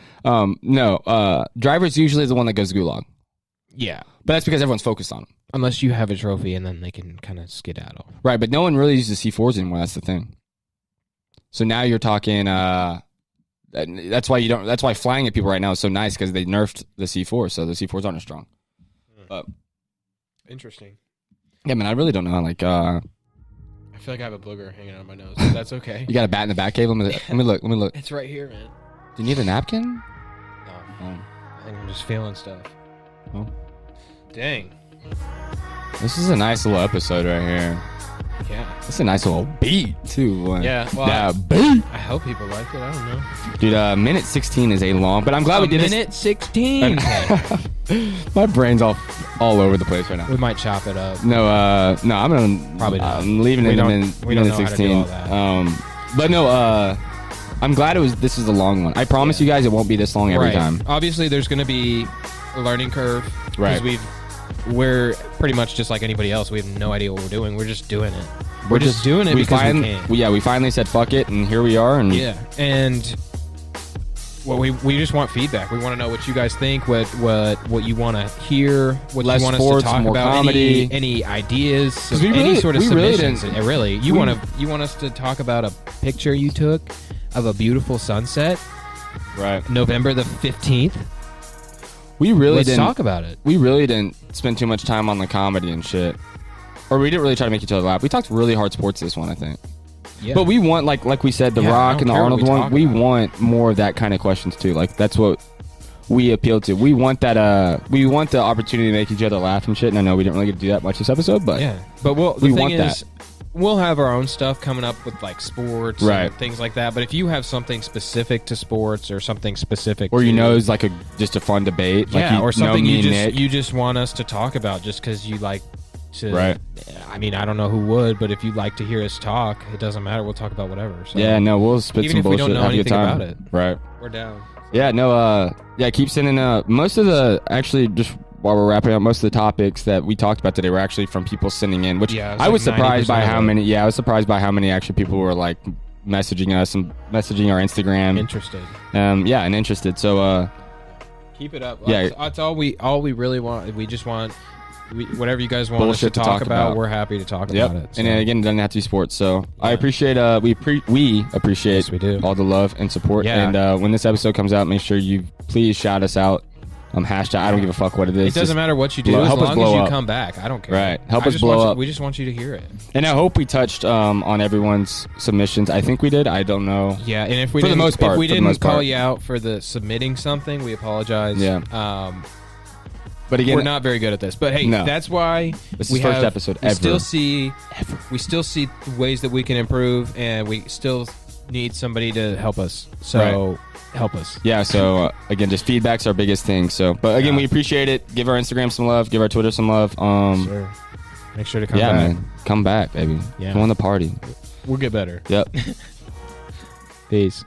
Driver's usually the one that goes gulag. Yeah. But that's because everyone's focused on him. Unless you have a trophy, and then they can kind of skedaddle. Right, but no one really uses C4s anymore. That's the thing. So now you're talking. That's why flying at people right now is so nice because they nerfed the C4, so the C4s aren't as strong. But interesting. Yeah, man, I really don't know. Like, I feel like I have a booger hanging out of my nose, but that's okay. You got a bat in the back cave. Let me look. It's right here, man. Do you need a napkin? No. I think I'm just feeling stuff. Oh, dang. This is a nice little episode right here. Yeah. It's a nice little beat, too. Yeah, well, beat. I hope people like it. I don't know. Dude, minute 16 is a long, but I'm glad we did this. Minute 16? My brain's all over the place right now. We might chop it up. No, I'm gonna... Probably not. I'm leaving it in minute 16. But no, I'm glad this is a long one. I promise you guys it won't be this long every time. Obviously, there's going to be a learning curve. Right. Because we're pretty much just like anybody else. We have no idea what we're doing. We're just doing it. We're just doing it because we can. Yeah, we finally said fuck it, and here we are. And yeah, and we just want feedback. We want to know what you guys think, what you want to hear, what less you want sports, us to talk more about, comedy, any ideas, any sort of submissions. Really you want us to talk about a picture you took of a beautiful sunset, right? November the 15th. Let's talk about it. We really didn't spend too much time on the comedy and shit. Or we didn't really try to make each other laugh. We talked really hard sports this one, I think. Yeah. But we want, like we said, The Rock and the Arnold one, we want more of that kind of questions too. Like, that's what we appeal to. We want that, we want the opportunity to make each other laugh and shit. And I know we didn't really get to do that much this episode, but yeah. But the thing is, we'll have our own stuff coming up with like sports and things like that. But if you have something specific to sports or something specific, or is like just a fun debate, or something you just want us to talk about, just because you like to. Right. I mean, I don't know who would, but if you'd like to hear us talk, it doesn't matter. We'll talk about whatever. So. Yeah, no, we'll spit even some if bullshit. We don't know have anything a good time. about it. Right. We're down. Yeah, no, keep sending most of the, actually, just while we're wrapping up, most of the topics that we talked about today were actually from people sending in, which I was surprised by how many. Yeah, I was surprised by how many actually people were like messaging us and messaging our Instagram. Interested. And interested. So keep it up. Yeah, that's all we really want. We just want whatever you guys want us to talk about. We're happy to talk about it. So. And again, it doesn't have to be sports. So I appreciate we appreciate yes, we do. all the love and support. Yeah. And when this episode comes out, make sure you please shout us out. Hashtag, I don't give a fuck what it is. It doesn't matter what you do, as long as you come back. I don't care. Right. Help us blow up. We just want you to hear it. And I hope we touched on everyone's submissions. I think we did. I don't know. Yeah, and if we didn't call you out for the submitting something, we apologize. Yeah. But again, we're not very good at this. But hey, that's why this is the first episode ever. We still see ways that we can improve, and we still need somebody to help us. So help us. Yeah. So again, just feedback's our biggest thing. So, but again, we appreciate it. Give our Instagram some love. Give our Twitter some love. Sure. Make sure to come back. Man, come back, baby. Yeah. Come on the party. We'll get better. Yep. Peace.